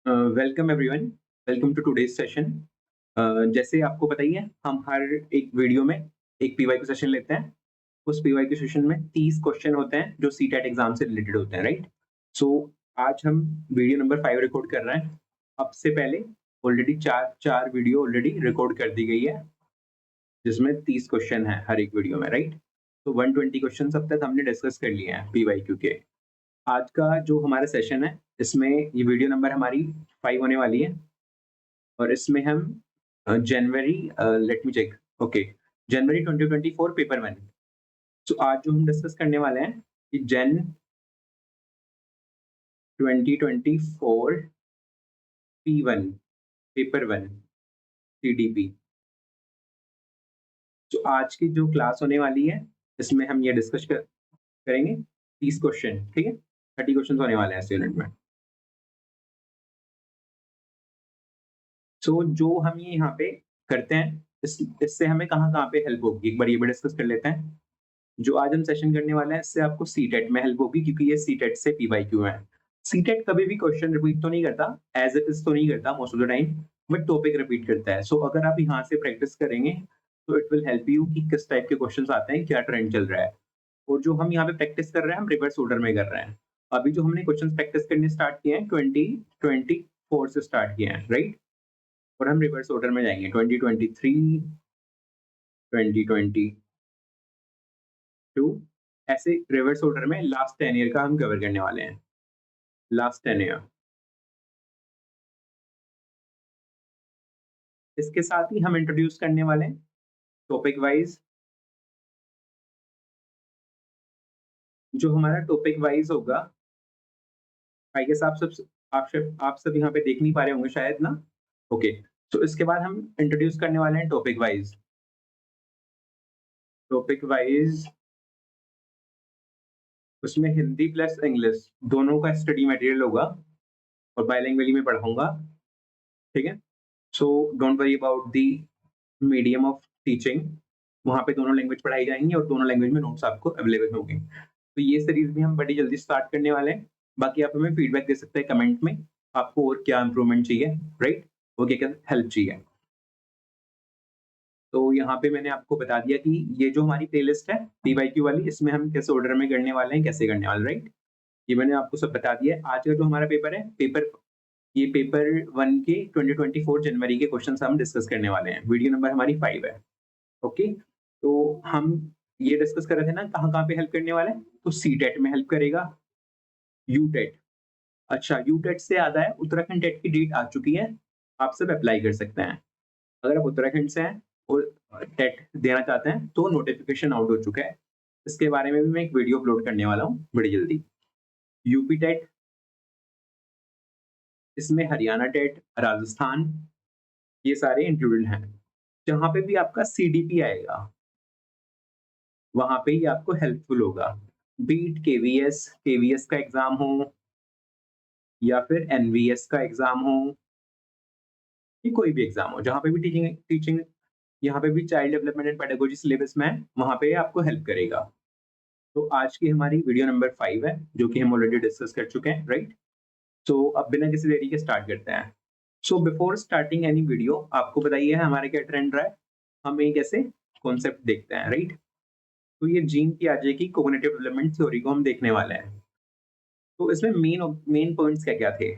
Welcome everyone, welcome to today's session. जैसे आपको पता ही है, हम हर एक वीडियो में एक पीवाईक्यू सेशन लेते हैं। उस पीवाईक्यू सेशन में 30 क्वेश्चन होते हैं जो सीटेट एग्ज़ाम से रिलेटेड होते हैं, राइट? सो आज हम वीडियो नंबर 5 रिकॉर्ड कर रहे हैं। अब से पहले ऑलरेडी 4 वीडियो ऑलरेडी रिकॉर्ड कर दी गई है, जिसमें 30 क्वेश्चन हैं हर एक वीडियो में, राइट? तो 120 क्वेश्चन्स अब तक हमने डिस्कस कर लिए हैं पीवाईक्यू के। आज का जो हमारा सेशन है, इसमें ये वीडियो नंबर हमारी 5 होने वाली है। और इसमें हम जनवरी लेट मी चेक। ओके, जनवरी 2024 पेपर 1। सो आज जो हम डिस्कस करने वाले हैं कि जन 2024 P1 पेपर 1 सीडीपी। तो आज की जो क्लास होने वाली है, इसमें हम ये डिस्कस करेंगे 30 क्वेश्चन, ठीक है? 30 क्वेश्चन होने वाले हैं इस यूनिट में। सो जो हम ये यहाँ पे करते हैं, इससे हमें कहाँ-कहाँ पे हेल्प होगी, एक बार ये भी डिस्कस कर लेते हैं। जो आज हम सेशन करने वाले हैं, इससे आपको सीटेट में हेल्प होगी, क्योंकि ये सीटेट से पीवाईक्यू है। सीटेट कभी भी क्वेश्चन रिपीट तो नहीं करता, एज़ इट इज़ तो नहीं करता most of the time, but topic repeat करता है। सो अगर आप यहाँ से प्रैक्टिस करेंगे, तो इट विल हेल्प यू कि किस टाइप के क्वेश्चन्स आते हैं, क्या ट्रेंड चल रहा है। और जो हम यहाँ पे प्रैक्टिस कर रहे हैं, हम रिवर्स ऑर्डर में कर रहे हैं। अभी जो हमने क्वेश्चन्स प्रैक्टिस करने स्टार्ट किए हैं, 2024 से स्टार्ट किए हैं, राइट? और हम रिवर्स ऑर्डर में जाएँगे, 2023, 2022, ऐसे रिवर्स ऑर्डर में लास्ट 10 ईयर का हम कवर करने वाले हैं। Last 10 year. इसके साथ ही हम इंट्रोड्यूस करने वाले हैं टॉपिक वाइज़। जो हमारा टॉपिक वाइज़ होगा, आई गेस आप सब यहाँ पे देख नहीं पा रहे होंगे शायद ना? ओके, तो इसके बाद हम इंट्रोड्यूस करने वाले हैं टॉपिक वाइज़। टॉपिक वाइज़ उसमें हिंदी प्लस इंग्लिश दोनों का स्टडी मटेरियल होगा, और बाइलिंगुअली में पढ़ाऊँगा, ठीक है? So don't worry about the medium of teaching. वहाँ पे दोनों लैंग्वेज पढ़ाई जाएँगी और दोनों लैंग्वेज में नोट्स आपको अवेलेबल होंगे। तो ये सीरीज़ भी हम बड़ी जल्दी स्टार्ट करने वाले हैं। बाकी आप हमें फीडबैक दे सकते हैं कमेंट में, आपको और क्या इम्प्रूवमेंट चाहिए, राइट? और क्या-क्या हेल्प चाहिए। तो यहाँ पे मैंने आपको बता दिया कि ये जो हमारी प्लेलिस्ट है पीवाईक्यू वाली, इसमें हम किस ऑर्डर में करने वाले हैं, कैसे करने वाले हैं, राइट? ये मैंने आपको सब बता दिया है। आज का जो हमारा पेपर है, ये पेपर 1 के 2024 जनवरी के क्वेश्चन्स हम डिस्कस करने वाले हैं। वीडियो नंबर हमारी 5 है। ओके, तो हम ये डिस्कस कर रहे थे ना, कहाँ-कहाँ पे हेल्प करने वाला है? तो सीटेट में हेल्प करेगा, यूटेट। अच्छा, यूटेट से याद आया, उत्तराखंड टेट की डेट आ चुकी है, आप सब अप्लाई कर सकते हैं। अगर आप उत्तराखंड से हैं और टेट देना चाहते हैं, तो नोटिफ़िकेशन आउट हो चुका है। इसके बारे में भी मैं एक वीडियो अपलोड करने वाला हूँ बड़ी जल्दी। यूपी टेट, इसमें हरियाणा टेट, राजस्थान, ये सारे इंक्लूडेड हैं। जहाँ पे भी आपका सीडीपी आएगा, वहाँ पे ही आपको हेल्पफुल होगा। बीट केवीएस का एग्ज़ाम हो, या फिर एनवीएस का एग्ज़ाम हो, या कोई भी एग्ज़ाम हो, जहाँ पे भी टीचिंग टीचिंग यहाँ पे भी child development and pedagogy syllabus में है, वहाँ पे आपको हेल्प करेगा। तो आज की हमारी वीडियो नंबर 5 है, जो कि हम ऑलरेडी डिस्कस कर चुके हैं, राइट? तो अब बिना किसी देरी के स्टार्ट करते हैं। So before starting any video, आपको बताइए हमारा क्या ट्रेंड रहा है? हम एक ऐसे कॉन्सेप्ट देखते हैं, राइट? तो ये जीन पियाजे की कॉग्निटिव डेवलपमेंट थ्योरी को हम देखने वाले हैं। तो इसमें मेन पॉइंट्स क्या-क्या थे?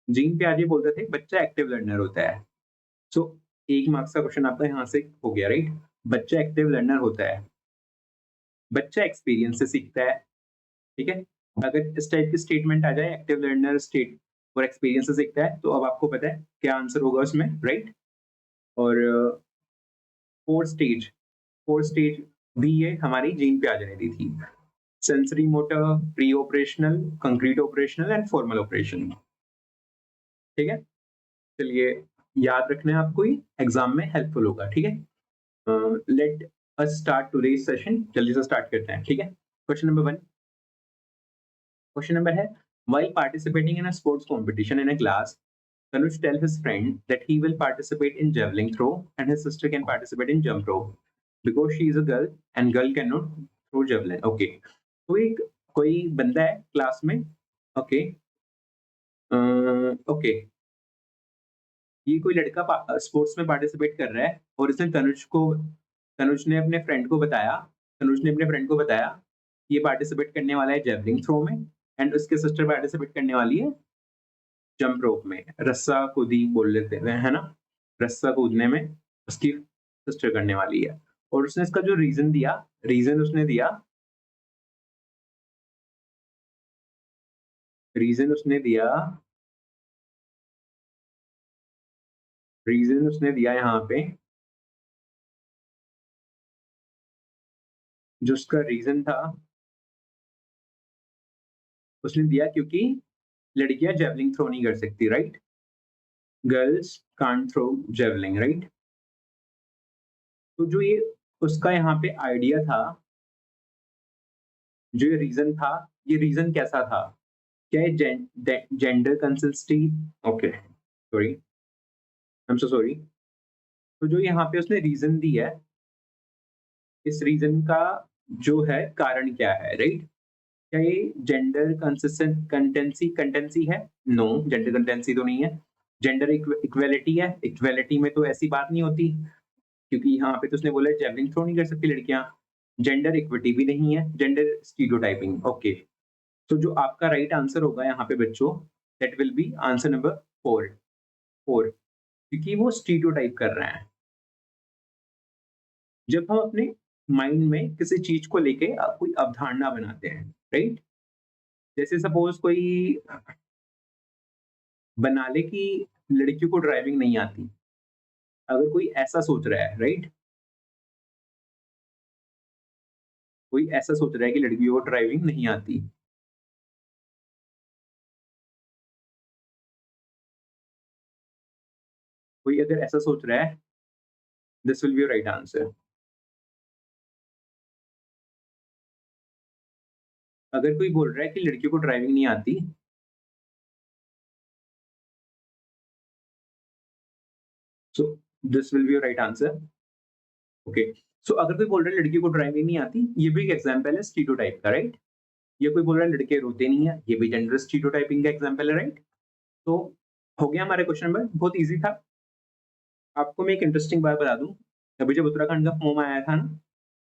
जीन पियाजे बोलते थे बच्चा एक्टिव लर्नर होता है। सो 1 मार्क्स का क्वेश्चन आपका यहाँ से हो गया, राइट? बच्चा एक्टिव लर्नर होता है। बच्चा एक्सपीरियंस से सीखता है, ठीक है? अगर इस टाइप की स्टेटमेंट आ जाए, एक्टिव लर्नर स्टेट और एक्सपीरियंस से सीखता है, तो अब आपको पता है क्या आंसर होगा उसमें, राइट? और 4 स्टेज भी ये हमारी जीन पियाजे ने दी थी। Sensory motor, pre operational, concrete operational and formal operation, ठीक है? चलिए, याद रखना है आपको, ये एग्ज़ाम में हेल्पफुल होगा, ठीक है? Let us start today's session, जल्दी से स्टार्ट करते हैं, ठीक है? Question number 1। क्वेश्चन नंबर है, while participating in a sports competition in a class, Tanuj tell his friend that he will participate in javelin throw and his sister can participate in jump rope because she is a girl and girl cannot throw javelin. Okay. तो एक कोई बंदा है class में, okay, okay, ये कोई लड़का sports में पार्टिसिपेट कर रहा है और इसने तनुज ने अपने फ्रेंड को बताया तनुज ने अपने फ्रेंड को बताया कि ये पार्टिसिपेट करने वाला है जेवलिन थ्रो में एंड उसके सिस्टर पार्टिसिपेट करने वाली है जंप रोप में, रस्सा कूदी बोल लेते हैं, है ना? रस्सा कूदने में उसकी सिस्टर करने वाली है और उसने इसका जो रीज़न उसने दिया रीज़न उसने दिया रीज़न उसने दिया यहाँ पे, जो उसका रीज़न था, उसने दिया क्योंकि लड़कियाँ जेवलिन थ्रो नहीं कर सकती, right? Girls can't throw javelin, right? तो जो ये उसका यहाँ पे आइडिया था, जो ये रीज़न था, ये रीज़न कैसा था? क्या ये gender consistency, okay, sorry, I am so sorry. तो जो यहाँ पे उसने रीज़न दिया है, इस रीज़न का जो है कारण क्या है, राइट? क्या ये जेंडर कंसिस्टेंट कंटेंसी है? नो, जेंडर कंटेंसी तो नहीं है। जेंडर इक्वालिटी है? इक्वालिटी में तो ऐसी बात नहीं होती, क्योंकि यहाँ पे तो उसने बोला जेवलिन थ्रो नहीं कर सकती लड़कियाँ। जेंडर इक्विटी भी नहीं है, जेंडर स्टीरियोटाइपिंग, ओके। तो जो आपका राइट आंसर होगा यहाँ पे बच्चों, that will be answer number 4, 4, क्योंकि वो स्टीरियोटाइप कर रहे हैं। जब हम अपने माइंड में किसी चीज़ को लेके कोई अवधारणा बनाते हैं, राइट? जैसे सपोज़ कोई बना ले कि लड़कियों को ड्राइविंग नहीं आती। अगर कोई ऐसा सोच रहा है, राइट? कोई ऐसा सोच रहा है कि लड़कियों को ड्राइविंग नहीं आती। कोई अगर ऐसा सोच रहा है, this will be your right answer. अगर कोई बोल रहा है कि लड़कियों को ड्राइविंग नहीं आती, so this will be your right answer, okay. So अगर कोई बोल रहा है लड़कियों को ड्राइविंग नहीं आती, ये भी एक एग्जांपल है स्टीरियोटाइप का, राइट? ये कोई बोल रहा है लड़के रोते नहीं है, ये भी जेंडर स्टीरियोटाइपिंग का एग्जांपल है, राइट? तो हो गया हमारा क्वेश्चन नंबर, बहुत ईज़ी था। आपको मैं एक इंटरेस्टिंग बात बता दूँ, अभी जब उत्तराखंड का फॉर्म आया था ना,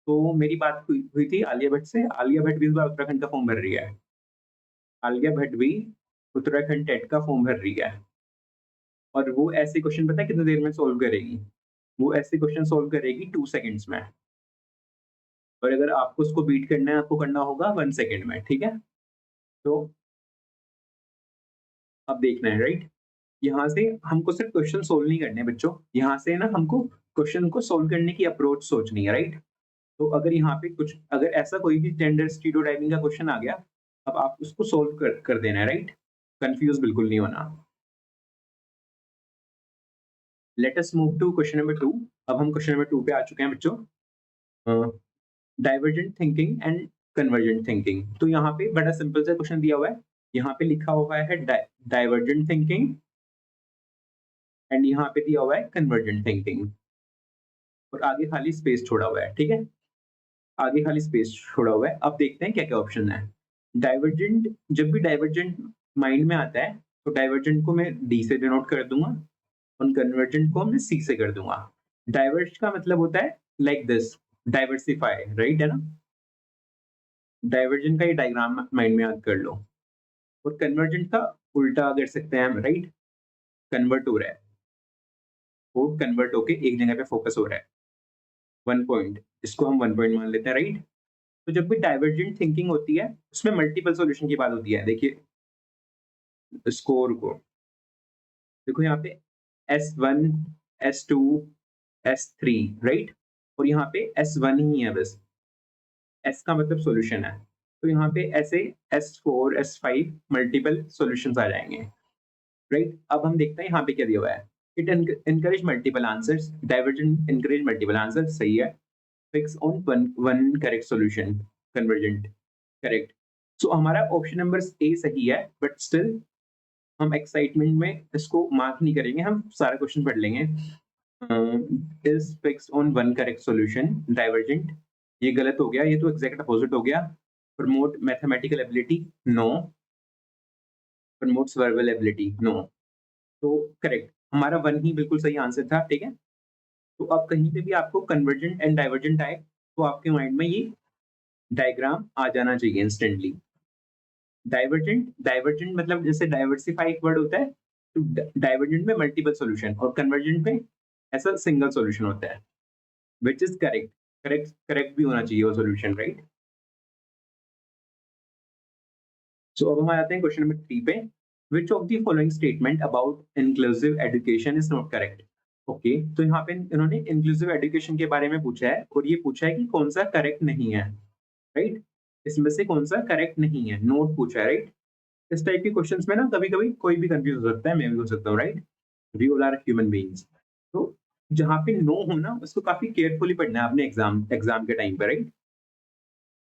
तो मेरी बात हुई हुई थी आलिया भट्ट से। आलिया भट्ट भी इस बार उत्तराखंड का फॉर्म भर रही है। आलिया भट्ट भी उत्तराखंड टेट का फॉर्म भर रही है और वो ऐसे क्वेश्चन पता है कितनी देर में सॉल्व करेगी? वो ऐसे क्वेश्चन सॉल्व करेगी 2 सेकंड्स में और अगर आपको उसको बीट करना है, आपको करना होगा 1 सेकंड में, ठीक है? तो अब देखना है, राइट? यहाँ से हमको सिर्फ क्वेश्चन सॉल्व नहीं करने हैं बच्चों, यहाँ से ना हमको क्वेश्चन को सॉल्व करने की अप्रोच सोचनी है, राइट? तो अगर यहाँ पे कुछ अगर ऐसा कोई भी जेंडर स्टीरियोटाइपिंग का क्वेश्चन आ गया, अब आप उसको सॉल्व कर कर देना है, राइट? कन्फ्यूज़ बिल्कुल नहीं होना। Let us move to question number 2। अब हम क्वेश्चन नंबर 2 पे आ चुके हैं बच्चों। Uh, divergent thinking and convergent thinking. तो यहाँ पे बड़ा सिंपल सा क्वेश्चन दिया हुआ है। यहाँ पे लिखा हुआ है डाइवर्जेंट थिंकिंग एंड यहाँ पे दिया हुआ है कन्वर्जेंट थिंकिंग और आगे खाली स्पेस छोड़ा हुआ है, ठीक है? आगे खाली स्पेस छोड़ा हुआ है। अब देखते हैं क्या-क्या ऑप्शन है। डाइवर्जेंट, जब भी डाइवर्जेंट माइंड में आता है, तो डाइवर्जेंट को मैं डी से डिनोट कर दूँगा और कन्वर्जेंट को मैं सी से कर दूँगा। डाइवर्ज का मतलब होता है लाइक दिस, डाइवर्सिफाई, राइट, है ना? डाइवर्जेंट का ये डायग्राम माइंड में याद कर लो और कन्वर्जेंट का उल्टा कर सकते हैं हम, राइट? कन्वर्ट हो रहा है, वो कन्वर्ट होके एक जगह पे फोकस हो रहा है। 1 पॉइंट, इसको हम 1 पॉइंट मान लेते हैं, राइट? तो जब भी डाइवर्जेंट थिंकिंग होती है, उसमें मल्टीपल सॉल्यूशन की बात होती है। देखिए स्कोर को, देखो यहाँ पे S1, S2, S3, राइट? और यहाँ पे S1 ही है बस। S का मतलब सॉल्यूशन है। तो यहाँ पे ऐसे S4, S5 मल्टीपल सॉल्यूशंस आ जाएँगे, राइट? अब हम देखते हैं यहाँ पे क्या दिया हुआ है। It encourage multiple answers, divergent encourage multiple answers, सही है। Fix on one one correct solution, convergent, correct. So हमारा ऑप्शन नंबर ए सही है, बट स्टिल हम एक्साइटमेंट में इसको मार्क नहीं करेंगे, हम सारा क्वेश्चन पढ़ लेंगे। Is fix on one correct solution, divergent, ये गलत हो गया, ये तो एग्जैक्ट अपोजिट हो गया। Promote mathematical ability, no. Promotes verbal ability, no. तो करेक्ट, हमारा 1 ही बिल्कुल सही आंसर था, ठीक है? तो अब कहीं पे भी आपको कन्वर्जेंट एंड डाइवर्जेंट आए, तो आपके माइंड में ये डायग्राम आ जाना चाहिए इंस्टेंटली। डाइवर्जेंट डाइवर्जेंट मतलब जैसे डाइवर्सिफाई एक वर्ड होता है, तो डाइवर्जेंट में मल्टीपल सॉल्यूशन और कन्वर्जेंट में ऐसा सिंगल सॉल्यूशन होता है, which is correct. Correct correct भी होना चाहिए वो सॉल्यूशन, राइट? सो अब हम आ जाते हैं क्वेश्चन नंबर 3 पे। Which of the following statement about inclusive education is not correct? Okay, तो यहाँ पे इन्होंने इंक्लूसिव एजुकेशन के बारे में पूछा है और ये पूछा है कि कौन सा करेक्ट नहीं है, राइट? इसमें से कौन सा करेक्ट नहीं है, नोट पूछा है, राइट? इस टाइप के क्वेश्चंस में ना कभी-कभी कोई भी कंफ्यूज हो सकता है, मैं भी हो सकता हूँ, right? We all are human beings. तो जहाँ पे नो हो ना, उसको काफ़ी केयरफुली पढ़ना है आपने एग्ज़ाम एग्ज़ाम के टाइम पे, राइट?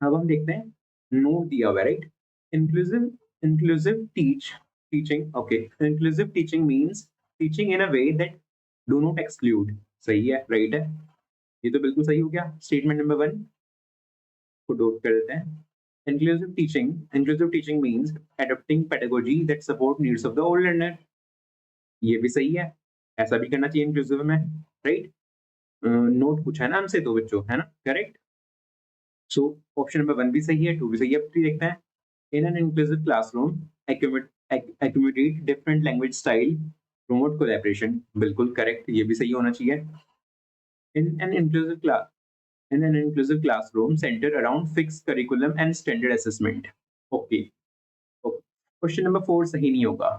अब हम देखते हैं, नो दिया हुआ है, right? Inclusive inclusive teaching, okay. Inclusive teaching means teaching in a way that do not exclude. सही है, राइट है। ये तो बिल्कुल सही हो गया। स्टेटमेंट नंबर 1 को नोट कर देते हैं। Inclusive teaching means adopting pedagogy that support needs of the all learner. ये भी सही है, ऐसा भी करना चाहिए इंक्लूसिव में, राइट? नोट पूछा है ना हमसे तो बच्चों, है ना? करेक्ट। सो ऑप्शन नंबर 1 भी सही है, 2 भी सही है। अब 3 देखते हैं। In an inclusive classroom accommodate different language style, promote collaboration। बिल्कुल करेक्ट, ये भी सही होना चाहिए। In an inclusive class in an inclusive classroom centered around fixed curriculum and standard assessment। Okay, question number 4 सही नहीं होगा।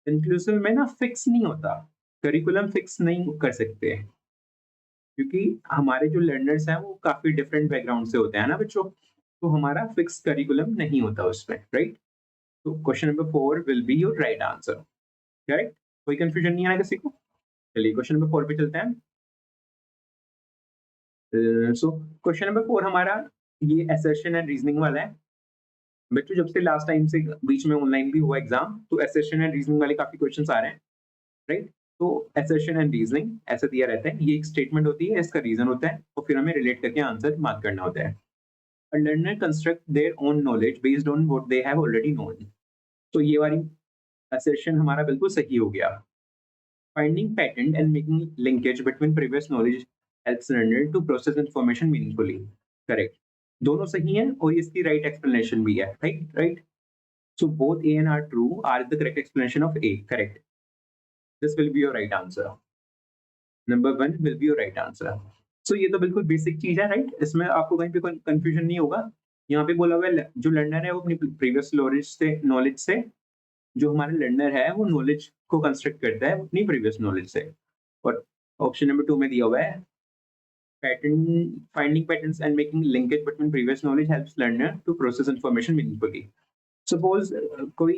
इंक्लूसिव में ना फिक्स नहीं होता, करिकुलम फिक्स नहीं कर सकते, क्योंकि हमारे जो लर्नर्स हैं वो काफ़ी डिफरेंट बैकग्राउंड से होते हैं ना बच्चों, तो हमारा फिक्स करिकुलम नहीं होता उसमें, राइट? तो question number 4 will be your right answer, correct? कोई कंफ्यूजन नहीं है ना किसी को? चलिए क्वेश्चन नंबर 4 पे चलते हैं। सो क्वेश्चन नंबर 4 हमारा ये असर्शन एंड रीजनिंग वाला है। बच्चों जब से लास्ट टाइम से बीच में ऑनलाइन भी हुआ एग्जाम, तो असर्शन एंड रीजनिंग वाले काफ़ी क्वेश्चंस आ रहे हैं, राइट? तो assertion एंड रीजनिंग ऐसा दिया रहता है, ये एक स्टेटमेंट होती है, इसका रीजन होता है और फिर हमें रिलेट करके आंसर मार्क करना होता है। A learner construct their own knowledge based on what they have already known। तो ये वाली assertion हमारा बिल्कुल सही हो गया। Finding pattern and making linkage between previous knowledge helps learner to process information meaningfully। Correct, दोनों सही हैं और इसकी राइट एक्सप्लेनेशन भी है, right right. So both A and R true are the correct explanation of A, correct। This will be your right answer। Number 1 will be your right answer. So ये तो बिल्कुल बेसिक चीज़ है, right? इसमें आपको कहीं पे कोई कन्फ्यूजन नहीं होगा। यहाँ पे बोला हुआ है जो लर्नर है वो अपनी प्रीवियस नॉलेज से जो हमारा लर्नर है वो नॉलेज को कंस्ट्रक्ट करता है अपनी प्रीवियस नॉलेज से। और ऑप्शन नंबर 2 में दिया हुआ है pattern finding patterns and making linkage between previous knowledge helps learner to process information meaningfully. Suppose कोई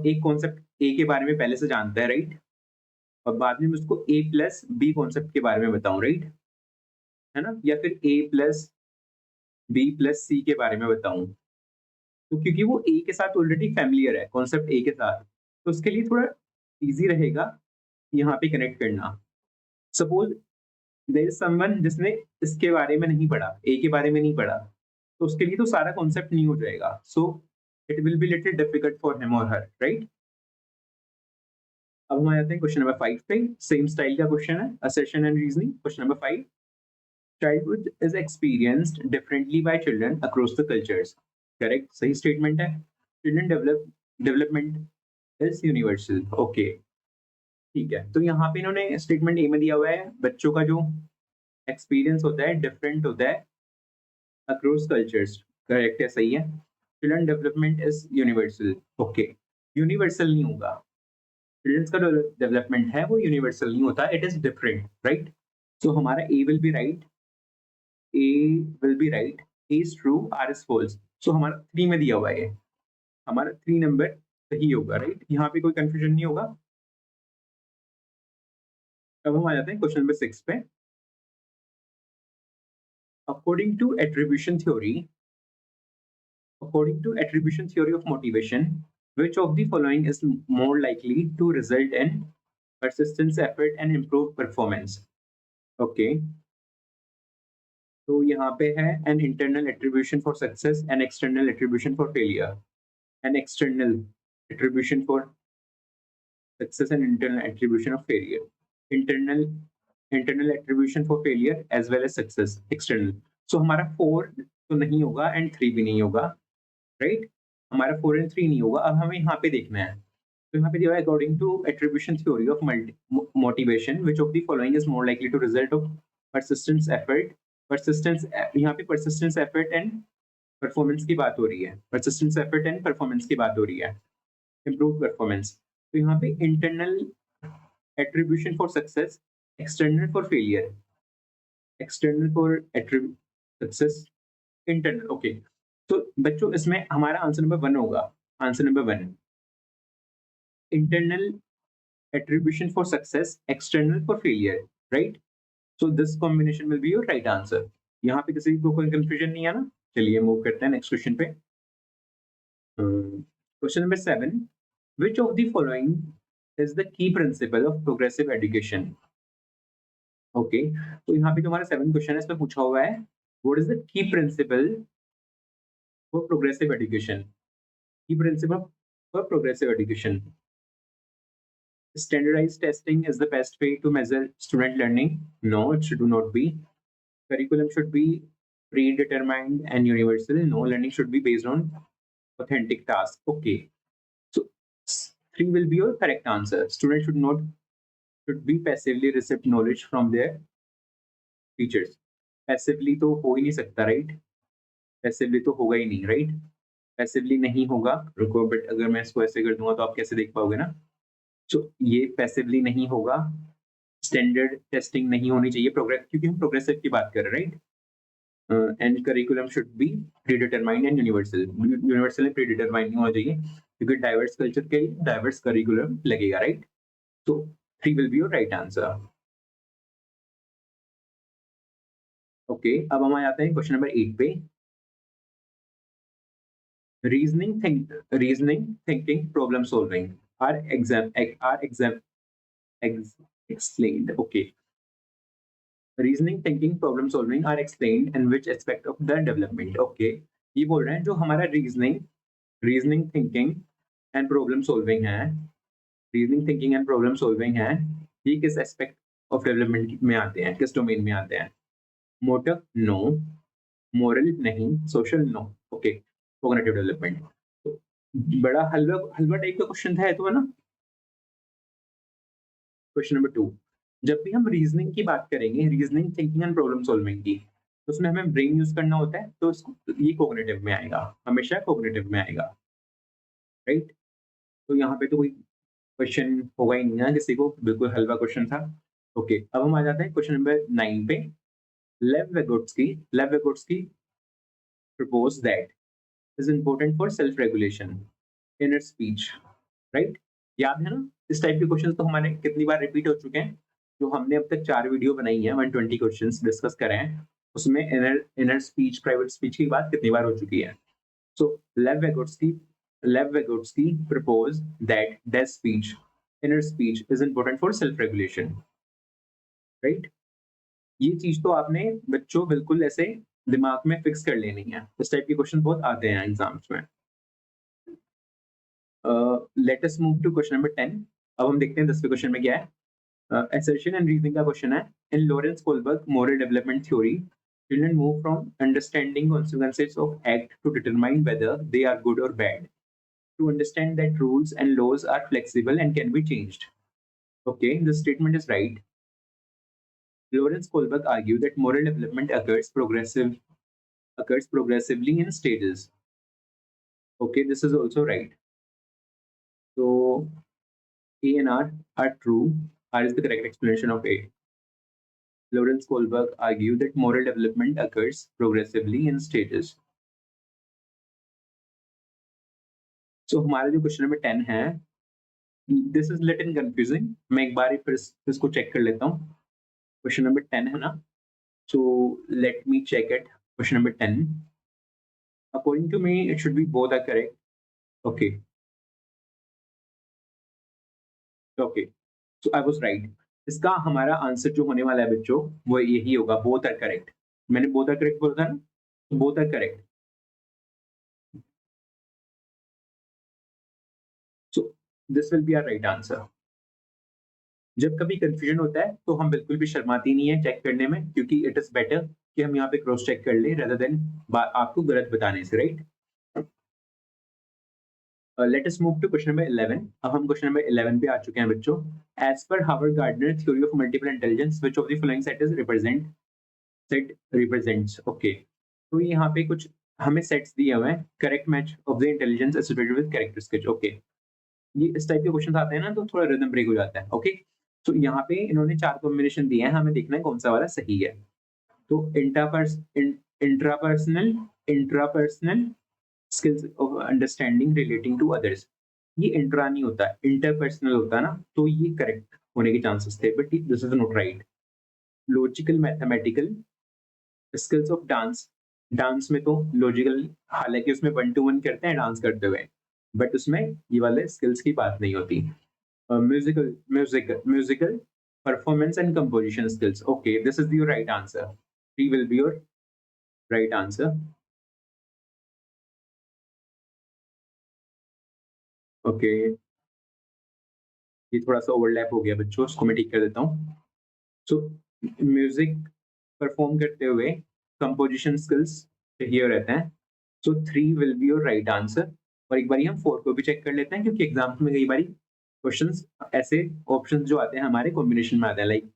एक कॉन्सेप्ट ए के बारे में पहले से जानता है, राइट? और बाद में मैं उसको ए प्लस बी कॉन्सेप्ट के बारे में बताऊं, राइट? है ना? या फिर ए प्लस बी प्लस सी के बारे में बताऊं, तो क्योंकि वो ए के साथ ऑलरेडी फैमिलियर है, कॉन्सेप्ट ए के साथ, तो उसके लिए थोड़ा इजी रहेगा यहाँ पे कनेक्ट करना। सपोज देयर इज समवन जिसने इसके बारे में नहीं पढ़ा, ए के बारे में नहीं पढ़ा, तो उसके लिए तो सारा कॉन्सेप्ट नहीं हो जाएगा। सो it will be little difficult for him और हर, राइट? अब हम आ जाते हैं क्वेश्चन नंबर 5 पे। सेम स्टाइल का क्वेश्चन है, assertion and reasoning. Question number 5, childhood is experienced differently by children across the cultures। Correct, सही स्टेटमेंट है। Children development is universal, okay, ठीक है। तो यहाँ पे इन्होंने स्टेटमेंट ए में दिया हुआ है बच्चों का जो एक्सपीरियंस होता है डिफरेंट होता है अक्रॉस कल्चर्स। करेक्ट है, सही है। Children development is universal, okay. Universal नहीं होगा, चिल्ड्रंस का डेवलपमेंट है वो यूनिवर्सल नहीं होता, it is different, right? So हमारा A will be right, A will be right, A is true, R is false। सो हमारा 3 में दिया हुआ है ये, हमारा 3 नंबर सही होगा, राइट? यहाँ पे कोई कंफ्यूजन नहीं होगा। अब हम आ जाते हैं क्वेश्चन नंबर 6 पे। According to attribution theory according to attribution theory of motivation, which of the following is more likely to result in persistence, effort and improved performance? Okay, तो यहाँ पे है an internal attribution for success, an external attribution for failure, an external attribution for success and internal attribution of failure. Internal attribution for failure as well as success. External. So हमारा 4 तो नहीं होगा and 3 भी नहीं होगा, right? हमारा 4 and 3 नहीं होगा. अब हमें यहाँ पे देखना है. तो यहाँ पे दिया है according to attribution theory of motivation, which of the following is more likely to result of persistence effort. यहाँ पे persistence effort and परफॉर्मेंस की बात हो रही है. persistence effort and परफॉर्मेंस की बात हो रही है. improved performance. तो यहाँ पे internal attribution for success, external for failure. External for success, internal. Okay. तो बच्चों इसमें हमारा आंसर नंबर 1 होगा. Answer number 1. Internal attribution for success, external for failure, right? So this combination will be your right answer. यहाँ पे किसी को कोई कंफ्यूजन नहीं है ना? चलिए मूव करते हैं नेक्स्ट क्वेश्चन पे. Question number 7. Which of the following is the key principle of progressive education? Okay, तो यहाँ पे जो हमारा 7 क्वेश्चन है इसमें पूछा हुआ है what is the key principle for progressive education? Key principle for progressive education. Standardized testing is the best way to measure student learning. No, it should not be. Curriculum should be predetermined and universal. No, learning should be based on authentic tasks. Okay, so 3 will be your correct answer. Students should be passively receive knowledge from their teachers. Passively तो हो ही नहीं सकता, right? Passively तो होगा ही नहीं, right? Passively नहीं होगा. रुको, बट अगर मैं इसको ऐसे कर दूंगा तो आप कैसे देख पाओगे ना? तो ये पैसिवली नहीं होगा. स्टैंडर्ड टेस्टिंग नहीं होनी चाहिए प्रोग्रेस, क्योंकि हम प्रोग्रेसिव की बात कर रहे हैं, right? And curriculum should be predetermined and universal. Universal and predetermined नहीं होना चाहिए, क्योंकि डाइवर्स कल्चर के लिए डाइवर्स करिकुलम लगेगा, राइट? तो 3 will be your right answer. Okay, अब हम आ जाते हैं क्वेश्चन नंबर 8 पे. Reasoning thinking problem solving are explained. Okay. Reasoning, thinking, problem solving are explained in which aspect of the development? Okay. ये बोल रहे हैं जो हमारा reasoning, thinking and problem solving है, reasoning, thinking and problem solving है, ये किस aspect of development में आते हैं, किस domain में आते हैं? Motor, no. Moral, नहीं. Social, no. Okay. Cognitive development. तो बड़ा हलवा टाइप का क्वेश्चन था तो है ना. Question number 2. जब भी हम रीजनिंग की बात करेंगे, reasoning, thinking and problem solving की, तो उसमें हमें ब्रेन यूज करना होता है, तो ये कोग्निटिव में आएगा, हमेशा कोग्निटिव में आएगा, राइट? तो यहाँ पे तो कोई क्वेश्चन होगा ही नहीं ना किसी को, बिल्कुल हलवा क्वेश्चन था. ओके, अब हम आ जाते हैं क्वेश्चन नंबर 9 पे. Lev Vygotsky propose that is important for self regulation, inner speech, right? याद है ना? इस टाइप के क्वेश्चन तो हमारे कितनी बार रिपीट हो चुके हैं. जो हमने अब तक 4 वीडियो बनाई है, 120 क्वेश्चंस डिस्कस करे हैं, उसमें इनर स्पीच, प्राइवेट स्पीच की बात कितनी बार हो चुकी है. So Lev Vygotsky propose that that speech, inner speech is important for self regulation, right? ये चीज तो आपने बच्चों बिल्कुल ऐसे दिमाग में फिक्स कर लेनी है. इस टाइप के क्वेश्चन बहुत आते हैं एग्जाम्स में. Let us move to question number 10. अब हम देखते हैं 10वें क्वेश्चन में क्या है. Assertion and reasoning का क्वेश्चन है. In Lawrence Kohlberg moral development theory, children move from understanding consequences of act to determine whether they are good or bad, to understand that rules and laws are flexible and can be changed. Okay, this statement is right. Lawrence Kohlberg argued that moral development occurs progressively in stages. Okay, this is also right. So A and R are true. R is the correct explanation of A. Lawrence Kohlberg argued that moral development occurs progressively in stages. So हमारा जो question number 10 है, this is little confusing. मैं एक बार फिर इसको check कर लेता हूँ. क्वेश्चन नंबर 10 है ना, so let me check it. Question number 10, according to me it should be both are correct. Okay, so I was right. इसका हमारा आंसर जो होने वाला है बच्चों, वो यही होगा, बोथ आर करेक्ट. मैंने बोथ आर करेक्ट बोला था ना, both are correct. So this will be our right answer. जब कभी कंफ्यूजन होता है तो हम बिल्कुल भी शर्माती नहीं है चेक करने में, क्योंकि इट इज बेटर कि हम यहाँ पे क्रॉस चेक कर ले रेदर देन आपको गलत बताने से, right? Let us move to question number 11। अब हम क्वेश्चन नंबर 11 पे आ चुके हैं बच्चों। As per Harvard Gardner theory of multiple intelligence which of the following set is represent set represents, okay. तो यहाँ पे कुछ हमें सेट्स दिए हुए हैं, correct match of the intelligence associated with characteristics, okay. ये इस टाइप के क्वेश्चन आते हैं ना तो थोड़ा रिदम ब्रेक हो जाता है, ओके। तो यहाँ पे इन्होंने 4 कॉम्बिनेशन दिए हैं, हमें देखना है कौन सा वाला सही है। तो intrapersonal intrapersonal skills of understanding relating to others, ये इंट्रा नहीं होता है, इंटरपर्सनल होता है ना, तो ये करेक्ट होने के चांसेस थे, but this is not right. Logical mathematical skills of dance, dance में तो लॉजिकल, हालांकि उसमें वन टू वन करते हैं डांस करते हुए, बट उसमें ये वाले स्किल्स की बात नहीं होती। Musical performance and composition skills, okay, this is your right answer, D will be your right answer, okay. ये थोड़ा सा ओवरलैप हो गया बच्चों, उसको मैं ठीक कर देता हूँ। सो म्यूजिक परफॉर्म करते हुए कंपोजिशन स्किल्स चाहिए रहते हैं, सो 3 will be your right answer. और एक बारी हम 4 को भी चेक कर लेते हैं, क्योंकि एग्जाम में कई बारी क्वेश्चंस ऐसे ऑप्शंस जो आते हैं हमारे कॉम्बिनेशन में आते हैं, like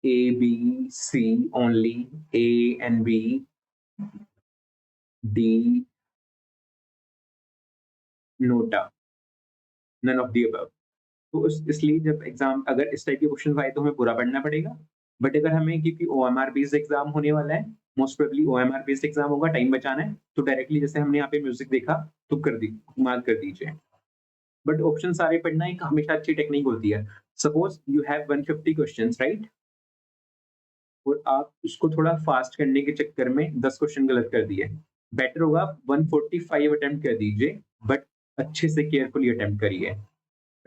A B C only, A and B, D NOTA, none of the above. तो इसलिए जब एग्जाम अगर इस टाइप के क्वेश्चन आए तो हमें पूरा पढ़ना पड़ेगा। बट अगर हमें, क्योंकि ओएमआर बेस्ड एग्जाम होने वाला है, most probably OMR based exam होगा, टाइम बचाना है, तो डायरेक्टली जैसे हमने यहाँ पे म्यूजिक देखा तो कर दी, मार्क कर दीजिए। बट ऑप्शन सारे पढ़ना एक हमेशा अच्छी टेक्निक होती है। Suppose you have 150 questions, right, और आप उसको थोड़ा फास्ट करने के चक्कर में 10 क्वेश्चन गलत कर दिए, बेटर होगा 145 अटेम्प्ट कर दीजिए, बट अच्छे से केयरफुली अटेम्प्ट करिए,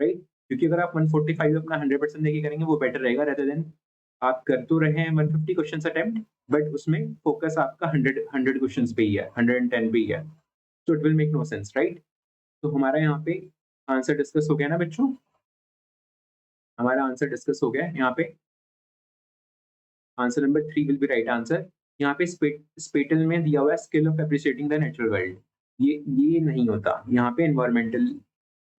राइट? क्योंकि अगर आप 145 अपना 100% देके करेंगे वो बेटर रहेगा, रेदर देन आप कर तो रहे हैं 150 क्वेश्चंस अटेम्प्ट, बट उसमें फोकस आपका 100 क्वेश्चंस पे ही है, 110 पे ही है, तो it will make no sense, right? तो हमारा यहाँ पे आंसर डिस्कस हो गया ना बच्चों, हमारा आंसर डिस्कस हो गया है यहाँ पे। Answer number 3 will be right answer. यहाँ पे स्पेटल में दिया हुआ है skill of appreciating the natural world, ये नहीं होता, यहाँ पे एनवायरमेंटल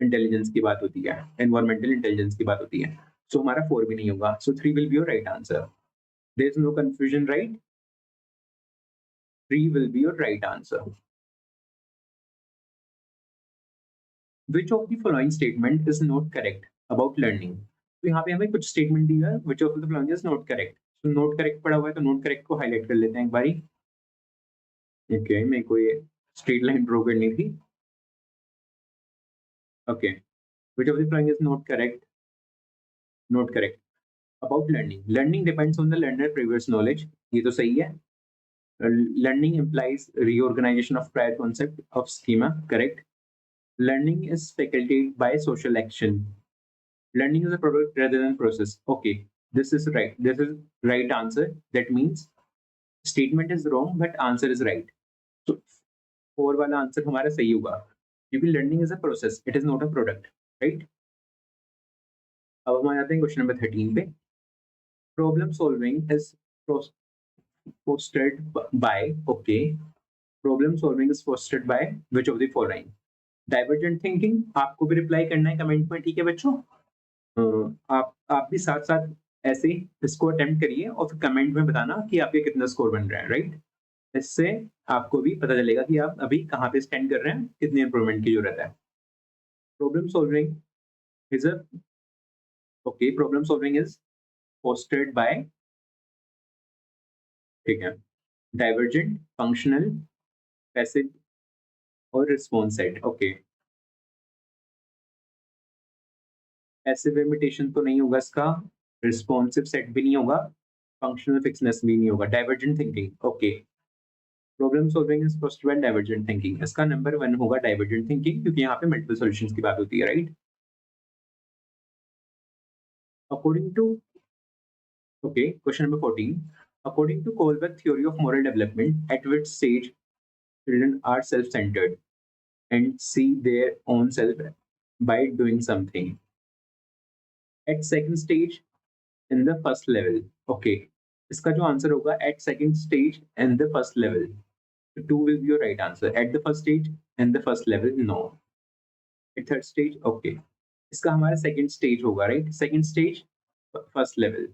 इंटेलिजेंस की बात होती है, एनवायरमेंटल इंटेलिजेंस की बात होती है। सो हमारा 4 भी नहीं होगा, so 3 will be your right answer. There is no confusion, right? 3 will be your right answer. Which of the following statement is not correct about learning? तो यहाँ पे हमें कुछ स्टेटमेंट दिया है, which of the following is not correct. तो not correct पड़ा हुआ है, तो नॉट करेक्ट को हाईलाइट कर लेते हैं एक बारी। ओके, मेरे को ये स्ट्रेट लाइन ड्रॉ करनी थी। Okay, which of the following is not correct? Not correct about learning, learning depends on the learner previous knowledge, ये तो सही है। Learning implies reorganization of prior concept of schema, correct? Learning is facilitated by social action. Learning is a product rather than process. Okay, this is right. This is right answer. That means statement is wrong, but answer is right. So four वाला answer हमारा सही होगा, क्योंकि learning is a process. It is not a product, right? अब हम आ जाते हैं question number 13 पे। Problem solving is fostered by, okay, problem solving is fostered by which of the following? Divergent thinking, आपको भी रिप्लाई करना है कमेंट में, ठीक है बच्चों? आप भी साथ साथ ऐसे ही इसको अटेम्प्ट करिए और फिर कमेंट में बताना कि आपके कितना स्कोर बन रहा है, राइट? इससे आपको भी पता चलेगा कि आप अभी कहाँ पे स्टैंड कर रहे हैं, कितनी इंप्रूवमेंट की जरूरत है। Problem solving is a, okay, problem solving is fostered by, ठीक है, डाइवर्जेंट, फंक्शनल, पैसिव और response set, okay. Passive imitation तो नहीं होगा इसका, रिस्पॉन्सिव सेट भी नहीं होगा, फंक्शनल फिक्सनेस भी नहीं होगा, divergent thinking, okay. Problem solving is first one divergent thinking, इसका नंबर 1 होगा डाइवर्जेंट थिंकिंग, क्योंकि यहाँ पे मल्टीपल सॉल्यूशंस की बात होती है, right? According to, okay, question number 14, according to Kohlberg theory of moral development, at which stage children are self-centered and see their own self by doing something? At second stage, in the first level. Okay, इसका जो answer होगा at second stage in the first level, two will be your right answer. At the first stage in the first level, no. At third stage, okay, इसका हमारा second stage होगा, right, second stage first level.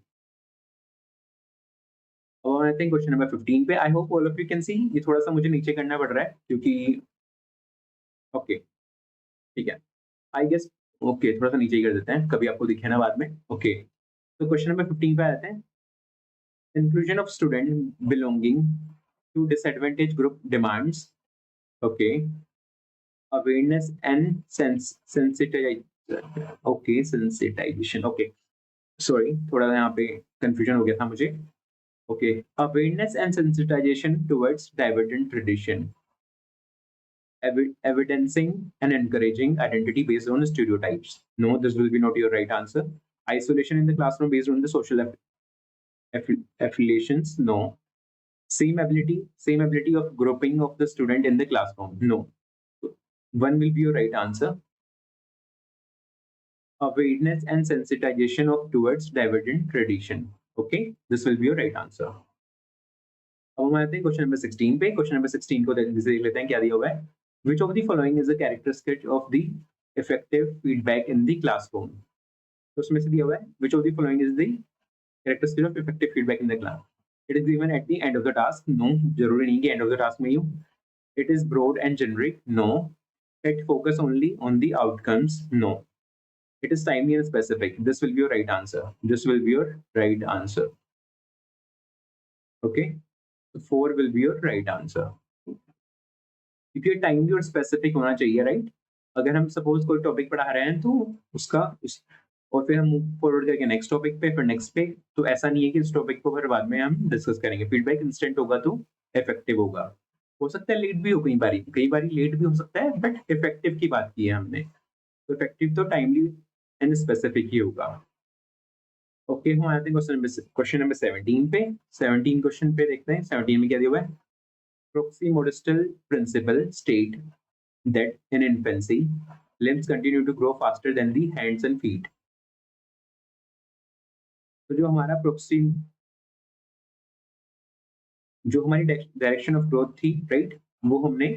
और I think question number 15 पे, I hope all of you can see, ये थोड़ा सा मुझे नीचे करना पड़ रहा है क्योंकि ओके, ठीक है, आई गेस, ओके, थोड़ा सा नीचे ही कर देते हैं, कभी आपको दिखे ना बाद में। ओके, तो क्वेश्चन नंबर 15 पे आते हैं। Inclusion of student belonging to disadvantage group demands, okay, awareness and sensitization, okay, sensitization, okay, sorry, थोड़ा यहाँ पे कंफ्यूजन हो गया था मुझे। Okay, awareness and sensitization towards divergent tradition, evidencing and encouraging identity based on stereotypes. No, this will be not your right answer. Isolation in the classroom based on the social affiliations. No. Same ability of grouping of the student in the classroom. No. One will be your right answer. Awareness and sensitization of towards divergent tradition. Okay, this will be your right answer. अब हम आते हैं question number 16 पे। Question number 16 को देख लेते हैं क्या दिया हुआ है। Which of the following is a characteristic of the effective feedback in the classroom? तो उसमें से दिया हुआ है which of the following is the characteristic of effective feedback in the class? It is given at the end of the task. No, जरूरी नहीं कि end of the task में ही हो। It is broad and generic. No. It focus only on the outcomes. No. It is timely and specific. This will be your right answer. This will be your right answer. Okay. So 4 will be your right answer. क्योंकि timely और specific होना चाहिए, right. अगर हम suppose कोई topic पढ़ा रहे हैं तो उसका और फिर हम मूव फॉरवर्ड करके नेक्स्ट टॉपिक पे, फिर नेक्स्ट पे, तो ऐसा नहीं है कि इस टॉपिक को फिर बाद में हम डिस्कस करेंगे। फीडबैक इंस्टेंट होगा तो इफेक्टिव होगा। हो सकता है लेट भी हो, कई बारी लेट भी हो सकता है, बट इफेक्टिव की बात की है हमने, तो इफेक्टिव तो टाइमली एंड स्पेसिफिक ही होगा। ओके, हम आते हैं क्वेश्चन नंबर 17 पे। 17 क्वेश्चन पे देखते हैं 17 में क्या दिया हुआ है। Proximodistal principle state that in infancy, limbs continue to grow faster than the hands and feet. तो जो हमारी डायरेक्शन ऑफ ग्रोथ थी, राइट, वो हमने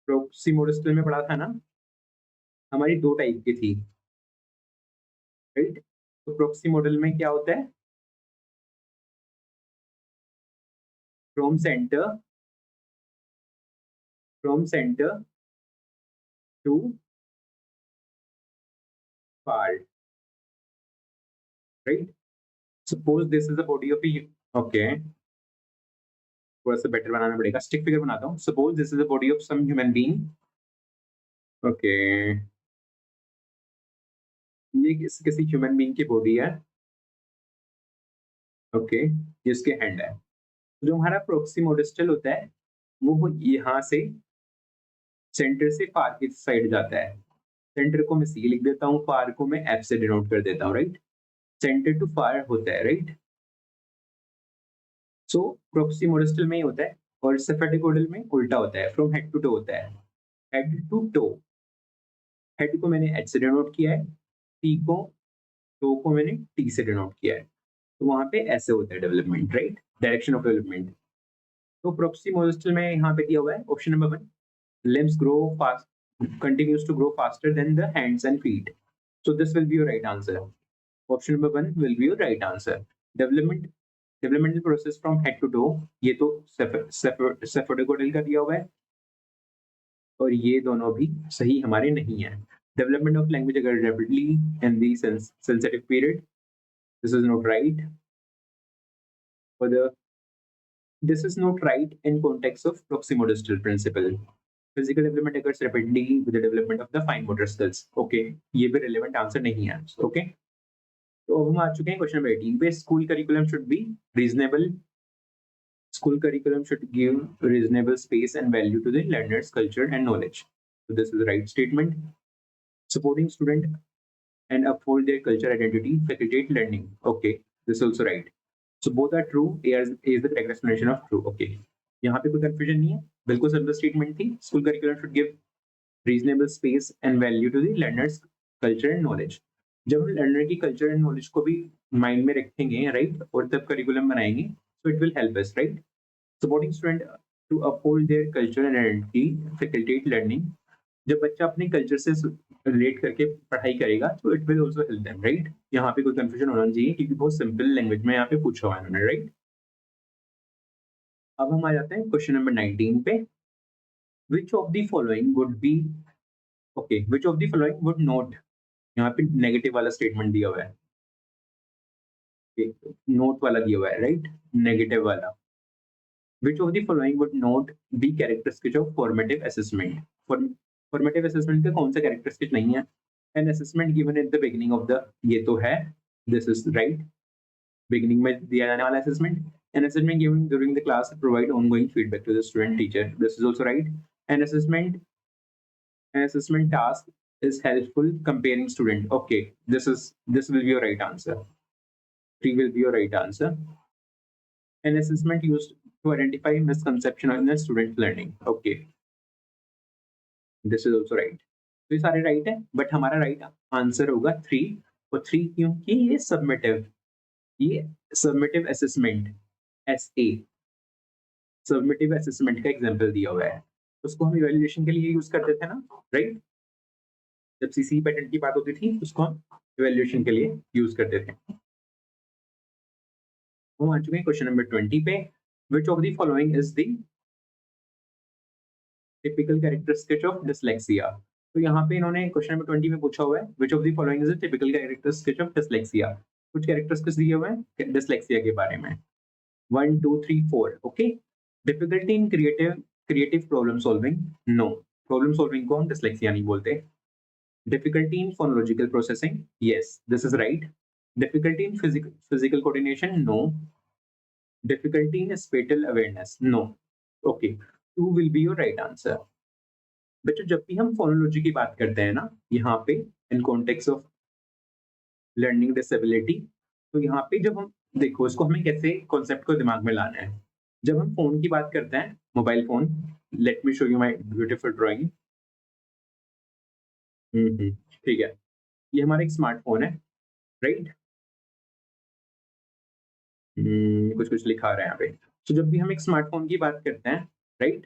प्रोक्सीमोडिस्टल में पढ़ा था ना। हमारी 2 टाइप की थी, राइट। तो प्रोक्सीमोडल में क्या होता है, from centre to far, right. Suppose this is the body of okay, थोड़ा सा बेटर बनाना पड़ेगा, स्टिक फिगर बनाता हूँ। Suppose this is the body of some human being. Okay, ये किसी ह्यूमन बीइंग की बॉडी है। ओके, ये उसके हैंड है। जो हमारा प्रोक्सीमोडिस्टल होता है वो यहाँ से सेंटर से फार की साइड जाता है। सेंटर को मैं सी लिख देता हूँ, फार को मैं एफ से डिनोट कर देता हूँ, राइट। सेंटर टू फार होता है, राइट। सो प्रोक्सीमोडिस्टल में ही होता है और सेफेटिकोडल में उल्टा होता है, फ्रॉम हेड टू टो होता है। हेड टू टो, हेड को मैंने एच से डिनोट किया है, टी को, टो को मैंने टी से डिनोट किया है, तो वहां पे ऐसे होता है development, right, direction of development. तो प्रोक्सीमोडिस्टल में यहाँ पे दिया हुआ है option number 1, limbs grow fast, continues to grow faster than the hands and feet. So this will be your right answer. Option number 1 will be your right answer. Developmental process from head to toe, ये तो सेफोडिकोडल का दिया हुआ है और ये दोनों भी सही हमारे नहीं है। Development of language occurs rapidly in the sensitive period. This is not right. For the This is not right in context of proximodistal principle. Physical development occurs rapidly with the development of the fine motor skills. Okay, ये भी relevant answer नहीं है। Okay, तो अब हम आ चुके हैं question number 18 पे। School curriculum should be reasonable. School curriculum should give reasonable space and value to the learner's culture and knowledge. So this is the right statement. Supporting student and uphold their culture identity, facilitate learning. Okay, this is also right. So both are true. A is the correct explanation of true. Okay, यहाँ पे कोई confusion नहीं है, बिल्कुल simple statement थी। School curriculum should give reasonable space and value to the learner's culture and knowledge. जब हम learner की कल्चर एंड नॉलेज को भी माइंड में रखेंगे, राइट, और तब करिकुलम बनाएंगे, so it will help us, right, supporting student to uphold their culture and identity facilitate learning. जब बच्चा अपने कल्चर से रिलेट करके पढ़ाई करेगा तो it will also help them, right. यहाँ पे कोई कंफ्यूजन होना नहीं चाहिए क्योंकि बहुत सिंपल लैंग्वेज में यहाँ पे पूछा हुआ है उन्होंने, राइट। अब हम आ जाते हैं क्वेश्चन नंबर 19 पे। Which of the following would be, okay, which of the following would not, यहाँ पे नेगेटिव वाला स्टेटमेंट दिया हुआ है, नोट वाला दिया हुआ है, राइट, नेगेटिव वाला। Which of the following would not be characteristic of formative assessment? Formative assessment का कौन सा characteristic नहीं है? An assessment given at the beginning of the, ये तो है, this is right, beginning में दिया जाने वाला assessment. An assessment given during the class provide ongoing feedback to the student teacher. This is also right. An assessment task is helpful comparing student. Okay, this will be your right answer. 3 will be your right answer. An assessment used to identify misconception in the student learning. Okay, this is also right. तो ये सारे right है, but हमारा right answer होगा 3। और 3 क्योंकि ये summative assessment, SA, summative assessment का एग्जांपल दिया हुआ है, उसको हम इवैल्यूएशन के लिए यूज करते थे ना, राइट। जब सीसी पैटर्न की बात होती थी उसको हम इवैल्यूएशन के लिए यूज करते थे। हम आ चुके हैं क्वेश्चन नंबर 20 पे। Which of the following is the typical characteristic of dyslexia. तो यहाँ पे इन्होंने क्वेश्चन नंबर 20 में पूछा हुआ है which of the following is the typical characteristic of dyslexia. कुछ कैरेक्टरिस्टिक्स दिए हुए हैं डिसलेक्सिया के बारे में, 1 2 3 4। Okay, difficulty in creative problem solving, no, problem solving को हम डिसलेक्सिया नहीं बोलते। Difficulty in phonological processing, yes this is right. Difficulty in physical coordination, no. Difficulty in spatial awareness, no. Okay, 2 will be your right answer. बच्चों जब भी हम phonology की बात करते हैं ना यहाँ पे, in context of learning disability, तो यहाँ पे जब हम देखो इसको हमें कैसे कॉन्सेप्ट को दिमाग में लाना है। जब हम फोन की बात करते हैं, mobile phone, let me show you my beautiful drawing. ठीक है, ये हमारा एक स्मार्टफोन है, राइट। कुछ कुछ लिखा रहा है यहाँ पे। तो जब भी हम एक स्मार्टफोन की बात करते हैं, राइट,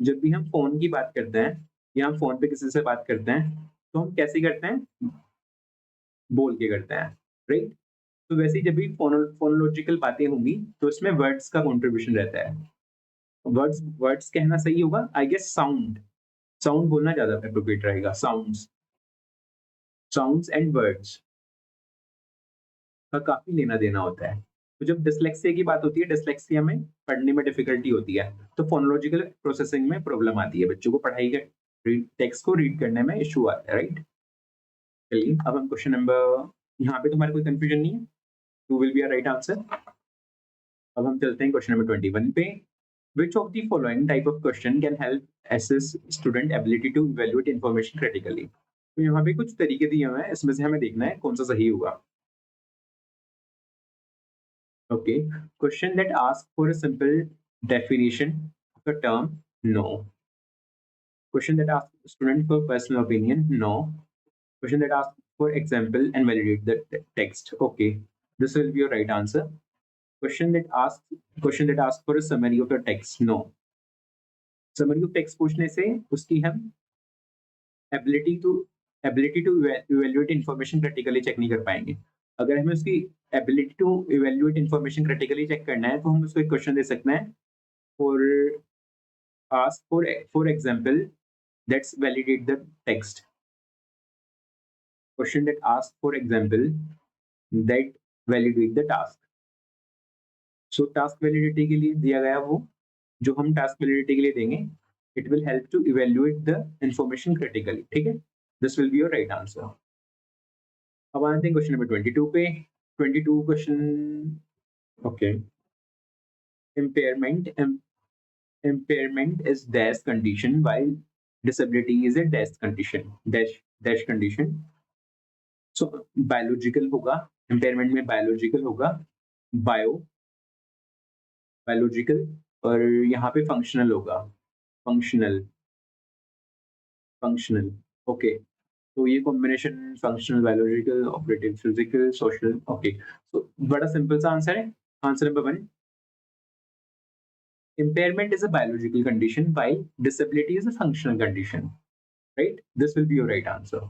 जब भी हम फोन की बात करते हैं या हम फोन पे किसी से बात करते हैं तो हम कैसे करते हैं, बोल के करते हैं, राइट। तो वैसे ही जब भी फोनोलॉजिकल बातें होंगी तो इसमें वर्ड्स का कंट्रीब्यूशन रहता है। वर्ड्स वर्ड्स कहना सही होगा आई गेस, साउंड, साउंड बोलना ज्यादा एप्रोप्रिएट रहेगा, साउंड्स, साउंड्स एंड वर्ड्स का काफी लेना देना होता है। तो जब डिसलेक्सिया की बात होती है, डिसलेक्सिया में पढ़ने में डिफिकल्टी होती है, तो फोनोलॉजिकल प्रोसेसिंग में प्रॉब्लम आती है, बच्चों को पढ़ाई के टेक्स्ट को रीड करने में इशू आता है, राइट। चलिए अब हम क्वेश्चन नंबर, यहाँ पे तुम्हारे कोई कंफ्यूजन नहीं है, 2 will be a right answer. अब हम चलते हैं क्वेश्चन नंबर 21 पे। Which of the following type of question can help assess student ability to evaluate information critically? तो यहाँ पे कुछ तरीके दिए हुए हैं, इसमें से हमें देखना है कौन सा सही होगा। Okay, question that asks for a simple definition of a term, no. Question that asks student for personal opinion, no. Question that asks for example and validate the text, okay, this will be your right answer. Question that asks for a summary of the text, no. Summary of text पूछने से उसकी हम ability to evaluate information critically check नहीं कर पाएंगे। अगर हमें उसकी ability to evaluate information critically check करना है तो हम उसको एक क्वेश्चन दे सकते हैं, for ask for example that's validate the text. Question that ask for example that validate the task. So task validity के लिए दिया गया वो जो हम टास्क वैलिडिटी के लिए देंगे, it will help to evaluate the information critically, ठीक है, this will be your right answer. अब आते हैं क्वेश्चन नंबर 22 पे। 22 question, okay, impairment impairment is dash condition while disability is a dash condition, dash condition। So biological होगा, impairment में biological होगा, biological, और यहाँ पे फंक्शनल होगा, फंक्शनल, ओके। तो ये combination functional, biological, operative, physical, social. Okay, तो बड़ा सिंपल सा आंसर है। Answer number 1, impairment is a biological condition while disability is a functional condition, right? This will be your right answer.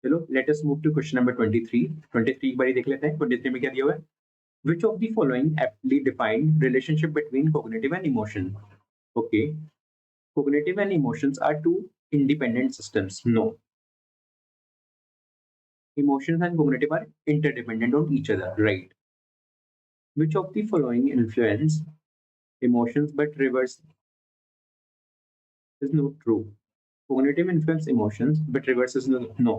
चलो, let us move to question number 23। 23 एक बारी देख लेते हैं। 23 में क्या दिया हुआ है? Which of the following aptly define relationship between cognitive and emotion? Okay, cognitive and emotions are two independent systems. No, emotions and cognitive are interdependent on each other, right? Which of the following influence emotions but reverse is not true? Cognitive influence emotions but reverse is no.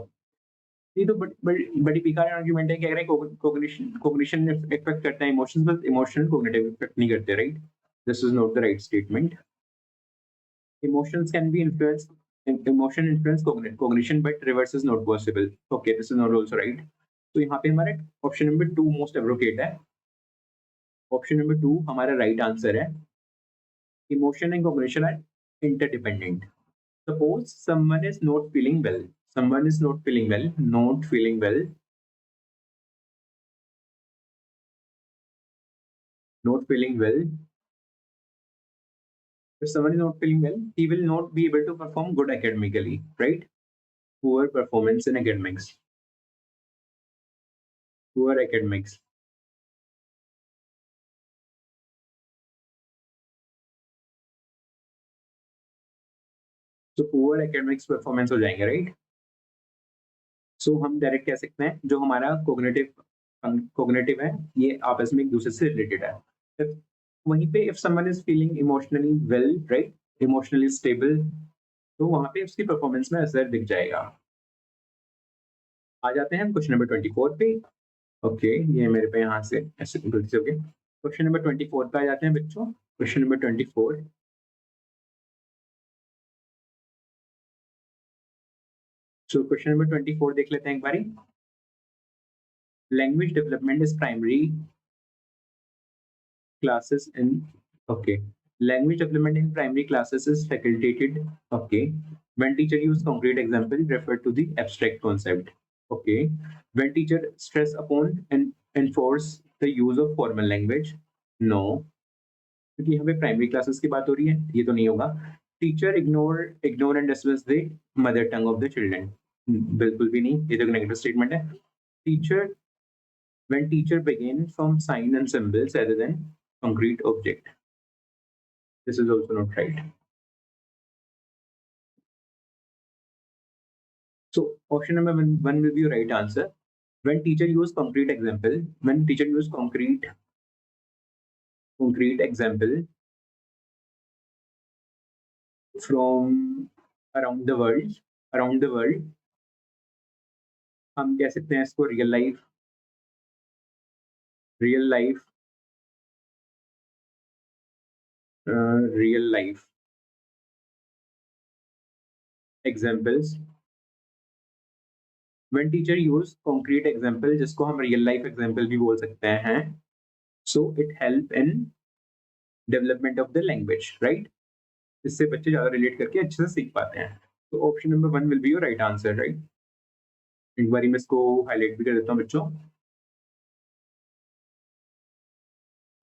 ये तो बड़ी बेकार argument है। कह रहे हैं cognition cognition effect करता है इमोशंस, बस इमोशनल कोग्निटिव इफेक्ट नहीं करते, right? This is not the right statement. Emotions can be influence, emotion influence cognition but reverse is not possible. Okay, this is not also right. तो यहाँ पे हमारा option number 2 most appropriate है। Option number 2 हमारा right answer है। Emotion and cognition are interdependent. Suppose someone is not feeling well. Someone is not feeling well. Not feeling well. Not feeling well. If someone is not feeling well, he will not be able to perform good academically, right? Poor performance in academics. Poor academics. So poor academics performance हो जाएंगे, right? So हम direct कह सकते हैं जो हमारा cognitive है ये आपस में एक दूसरे से रिलेटेड है। If, वहीं पे if someone is feeling emotionally well, right? Emotionally stable, तो वहां पे उसकी परफॉर्मेंस में असर दिख जाएगा। आ जाते हैं हम क्वेश्चन नंबर 24 पे। ओके, ये मेरे पे यहाँ से ऐसे गलती से हो गया। क्वेश्चन नंबर 24 पे आ जाते हैं बच्चों। Question number 24। So question number 24 देख लेते हैं एक बारी। Language development is primary classes in, okay, language development in primary classes is facilitated, okay, when teacher use concrete example refer to the abstract concept, okay, when teacher stress upon and enforce the use of formal language, no, क्योंकि यहाँ पे primary classes की बात हो रही है, ये तो नहीं होगा। Teacher ignore and dismiss the mother tongue of the children, बिल्कुल भी नहीं, ये तो नेगेटिव स्टेटमेंट है। Teacher when teacher begin from sign and symbols rather than concrete object, this is also not right. So option number one will be your right answer. When teacher use concrete example, when teacher use concrete example from around the world, हम कह सकते हैं इसको real life examples. when teacher use concrete example, जिसको हम real life example भी बोल सकते हैं, so it help in development of the language, right? इससे बच्चे ज्यादा रिलेट करके अच्छे से सीख पाते हैं। तो option number 1 will be your right answer, right? एक बारी मैं इसको हाईलाइट भी कर देता हूँ बच्चों।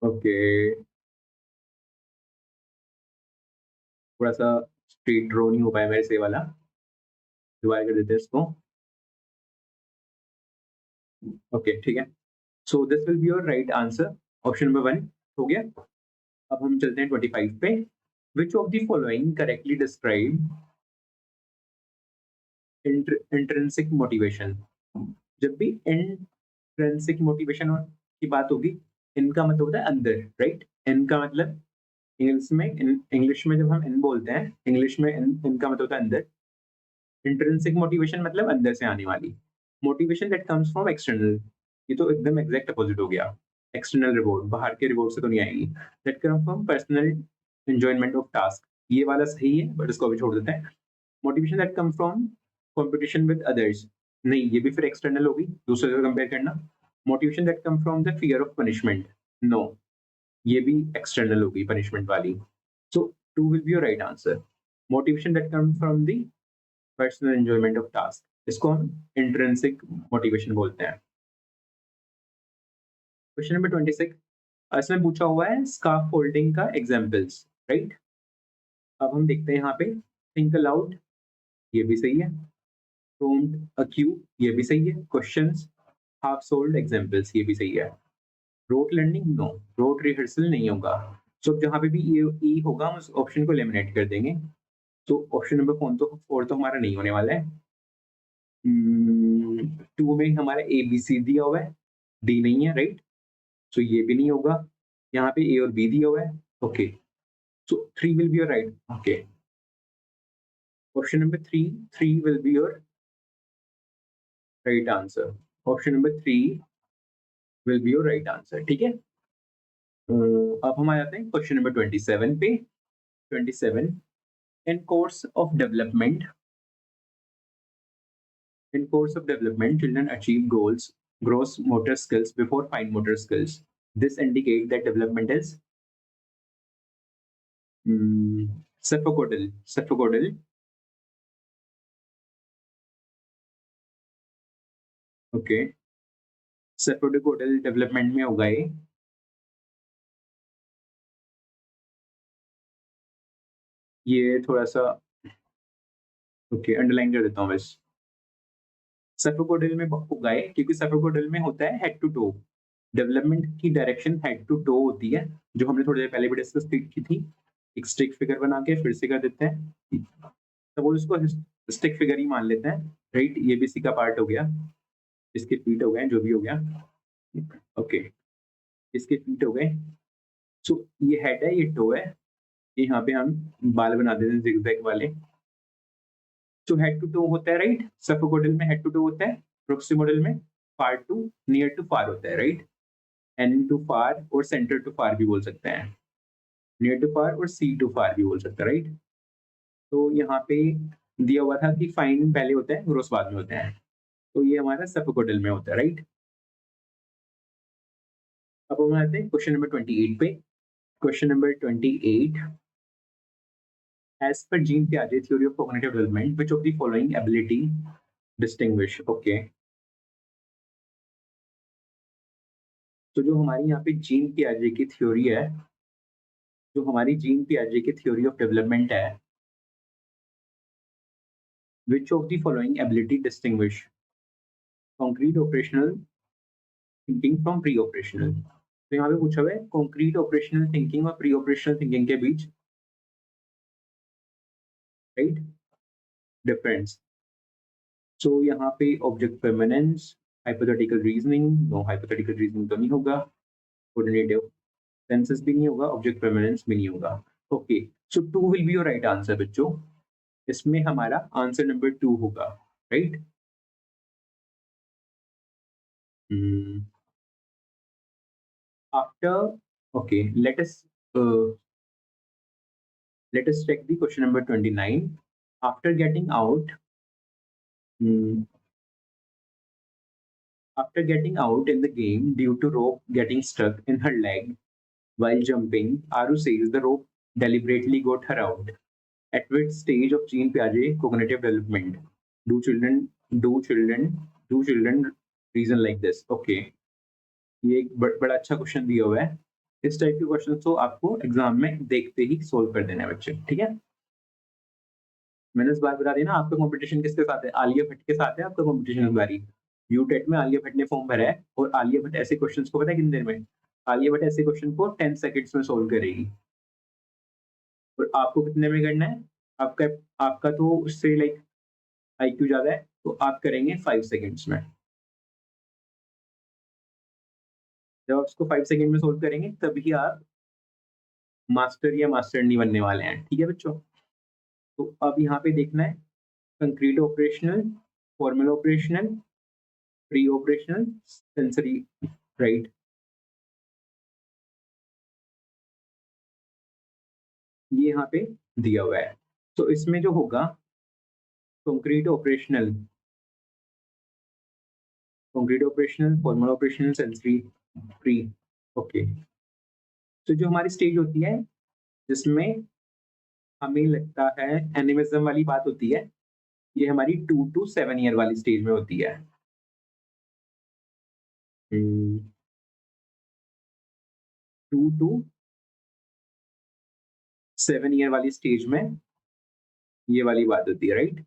ओके, थोड़ा सा स्ट्रेट ड्रॉ नहीं हो पाया मेरे से वाला, दोबारा कर देते हैं इसको। ओके, ठीक है। सो this will be your right answer, option number 1 हो गया। अब हम चलते हैं 25 पे। Which of the following correctly describe intrinsic motivation? जब भी इंट्रिंसिक मोटिवेशन की बात होगी, इनका मतलब होता है अंदर, राइट? इनका मतलब इंग्लिश में जब हम इन बोलते हैं, इंग्लिश में इनका मतलब होता है अंदर। इंट्रिंसिक मोटिवेशन मतलब अंदर से आने वाली motivation that comes from external, ये तो एकदम एग्जैक्ट अपोजिट हो गया। एक्सटर्नल रिवॉर्ड, बाहर के रिवॉर्ड से तो नहीं आएगी। That come from personal enjoyment of task, ये वाला सही है बट इसको अभी छोड़ देते हैं। Motivation that come from competition with others, नहीं, ये भी फिर एक्सटर्नल होगी, दूसरे से कंपेयर करना। Motivation that come from the fear of punishment, no, ये भी एक्सटर्नल होगी, पनिशमेंट वाली। So 2 will be your right answer. Motivation that come from the personal enjoyment of task, इसको हम इंट्रिंसिक मोटिवेशन बोलते हैं। क्वेश्चन नंबर 26, इसमें पूछा हुआ है स्कार्फ फोल्डिंग का एग्जांपल्स, राइट? अब हम देखते हैं यहाँ पे, थिंक अलाउड, ये भी सही है। प्रोम्प्ट अ क्यू, ये भी सही है। क्वेश्चंस, हाफ सोल्ड एग्जांपल्स, ये भी सही है। Rote learning, no. Rote rehearsal नहीं होगा। तो जहाँ पे भी ई होगा हम उस ऑप्शन को एलिमिनेट कर देंगे। तो ऑप्शन नंबर फोर तो हमारा नहीं होने वाला है। 2 में हमारा ए बी सी दिया हुआ है, डी नहीं है, राइट? सो ये भी नहीं होगा। यहाँ पे ए और बी दिया हुआ है, okay. So 3 will be your right, okay. Option number 3 will be your right answer. Option number 3 will be your right answer, ठीक है। अब हम आ जाते हैं क्वेश्चन नंबर 27 पे। 27, in course of development, in course of development, children achieve goals, gross motor skills before fine motor skills. This indicates that development is cephalocaudal. Cephalocaudal. Okay. Cephalocaudal development में होगा ये थोड़ा सा ओके अंडरलाइन कर देता हूँ बस। सेफोकोडल में होगा ये क्योंकि सेफोकोडल में होता है हेड टू टो। डेवलपमेंट की डायरेक्शन हेड टू टो होती है, जो हमने थोड़ी देर पहले भी डिस्कस की थी। एक स्टिक फिगर बना के फिर से कर देते हैं, तो वो इसको स्टिक फिगर ही मान लेते हैं, राइट? ये भी इसी का पार्ट हो गया, इसके फीट हो गए, जो भी हो गया, ओके। इसके फीट हो गए। सो ये हेड है, ये टो है, यहाँ पे हम बाल बना देते हैं जिगजैग वाले। तो हेड टू टो होता है, राइट? सफोकोडल में हेड टू टो होता है, प्रोक्सिमोडल में फार टू नियर टू फार होता है, राइट? एन टू फार और सेंटर टू फार भी बोल सकते हैं, नियर टू फार और सी टू फार भी बोल सकते हैं, राइट? तो यहाँ पे दिया हुआ था कि फाइन पहले होता है, ग्रोस बाद में होते हैं, तो ये हमारा सफोकोडल में होता है, राइट? अब हम आते हैं क्वेश्चन नंबर 28 पे। Question number 28, as per Jean Piaget theory of cognitive development, which of the following ability distinguish? Okay. तो जो हमारी यहाँ पे जीन पियाजे की थ्योरी है, जो हमारी जीन पियाजे की थ्योरी ऑफ डेवलपमेंट है, which of the following ability distinguish concrete operational thinking from pre operational? तो यहाँ पे पूछा हुआ है कॉन्क्रीट ऑपरेशनल थिंकिंग और प्री ऑपरेशनल थिंकिंग के बीच, राइट, डिफरेंस। सो यहाँ पे object permanence, hypothetical reasoning, no hypothetical reasoning तो नहीं होगा, कोऑर्डिनेटिव सेंसेस भी नहीं होगा, ऑब्जेक्ट परमानेंस भी नहीं होगा, okay. So 2 will be your right answer बच्चों, इसमें हमारा आंसर नंबर 2 होगा, right? After, okay, let us check the question number 29. After getting out, hmm, after getting out in the game due to rope getting stuck in her leg while jumping, Aru says the rope deliberately got her out. At which stage of Jean Piaget cognitive development do children do children do children reason like this? Okay, ये एक बड़ा अच्छा question दिया हुआ है। इस type के question तो आपको एग्जाम में देखते ही सोल्व कर देना है बच्चे, ठीक है? मैंने इस बार बता दिया ना, आपका कंपटीशन किसके साथ है? आलिया भट्ट के साथ है आपका कंपटीशन इस बारी। यूटेट में आलिया भट्ट ने फॉर्म भरा है और आलिया भट्ट ऐसे क्वेश्चंस को पता है कितनी देर में? आलिया भट्ट ऐसे क्वेश्चन को 10 सेकंड्स में सोल्व करेगी। और आपको कितने में करना है? आपका आपका तो उससे लाइक आईक्यू ज्यादा है, तो आप करेंगे 5 सेकंड्स में। जब आप उसको 5 सेकंड में सोल्व करेंगे तभी आप मास्टर या मास्टरनी बनने वाले हैं, ठीक है बच्चों? तो अब यहाँ पे देखना है concrete operational, formal operational, pre operational, sensory, right? ये यहाँ पे दिया हुआ है। तो इसमें जो होगा concrete operational, formal operational, sensory, pre, okay. तो जो हमारी स्टेज होती है जिसमें हमें लगता है एनिमिज्म वाली बात होती है, ये हमारी 2 टू 7 ईयर वाली स्टेज में होती है। 2 टू 7 ईयर वाली स्टेज में ये वाली बात होती है, राइट?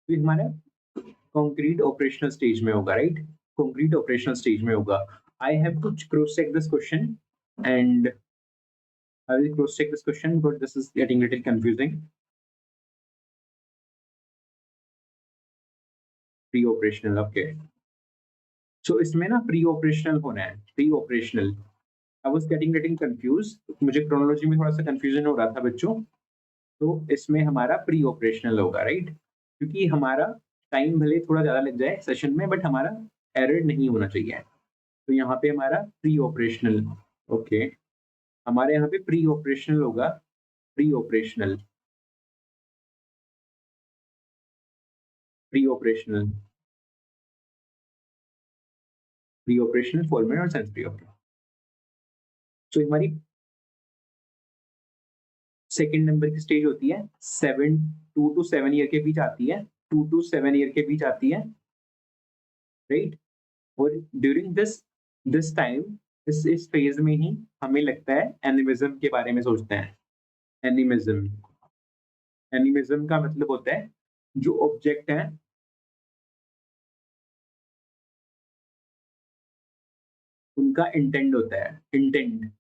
तो ये हमारा कंक्रीट ऑपरेशनल स्टेज में होगा, राइट? कंक्रीट ऑपरेशनल स्टेज में होगा। I have to cross check this question and I will cross check this question but this is getting little confusing. Pre operational, okay. So इसमें ना pre operational होना है, pre operational. I was getting confused, मुझे chronology में थोड़ा सा confusion हो रहा था बच्चों। तो इसमें हमारा प्री ऑपरेशनल होगा, राइट? क्योंकि हमारा टाइम भले थोड़ा ज़्यादा लग जाए सेशन में, बट हमारा एरर नहीं होना चाहिए। तो यहाँ पे हमारा प्री ऑपरेशनल, ओके। हमारे यहाँ पे प्री ऑपरेशनल होगा, pre operational, pre operational, pre operational format और सेंस प्री ऑपरेशनल। तो हमारी सेकंड नंबर की स्टेज होती है 2 टू 7 ईयर के बीच आती है, 2 टू 7 ईयर के बीच आती है, राइट? और ड्यूरिंग दिस दिस टाइम, इस फेज में ही हमें लगता है एनिमिज्म के बारे में सोचते हैं। एनिमिज्म, एनिमिज्म का मतलब होता है जो ऑब्जेक्ट है उनका इंटेंड होता है, इंटेंड।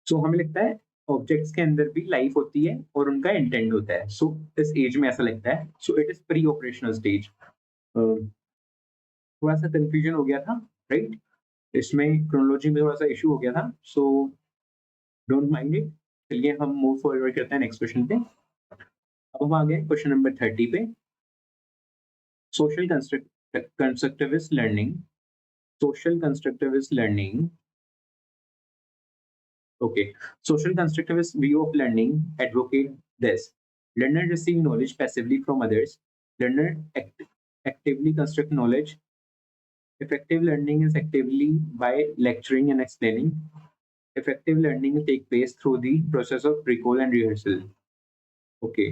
सो हमें लगता है ऑब्जेक्ट्स के अंदर भी लाइफ होती है और उनका इंटेंड होता है। सो इस एज में ऐसा लगता है। So it is pre operational stage. थोड़ा सा कंफ्यूजन हो गया था, राइट? इसमें क्रोनोलॉजी में थोड़ा सा इशू हो गया था, सो डोंट माइंड इट। चलिए हम मूव फॉरवर्ड करते हैं नेक्स्ट क्वेश्चन पे। अब हम आ गए क्वेश्चन नंबर 30 पे। Social constructivist learning, social constructivist learning, okay. Social constructivist view of learning advocate this. Learner receive knowledge passively from others. Learner actively construct knowledge. Effective learning is actively by lecturing and explaining. Effective learning take place through the process of recall and rehearsal. Okay.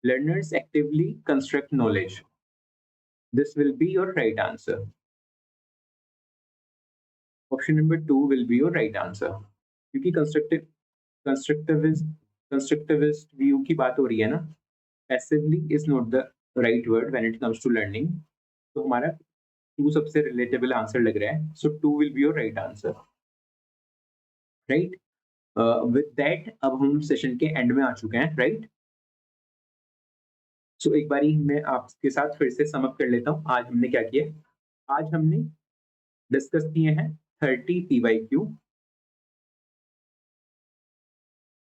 Learners actively construct knowledge. This will be your right answer. Option number 2 will be your right answer. क्योंकि constructivist view की बात हो रही है ना, passively is not the right word when it comes to learning. तो हमारा two सबसे रिलेटेबल आंसर लग रहा है, so two will be your right answer, right? With that अब हम सेशन के एंड में आ चुके हैं, राइट? सो एक बारी मैं आपके साथ फिर से सम अप कर लेता हूँ आज हमने क्या किया। आज हमने डिस्कस किए हैं 30 पीवाईक्यू।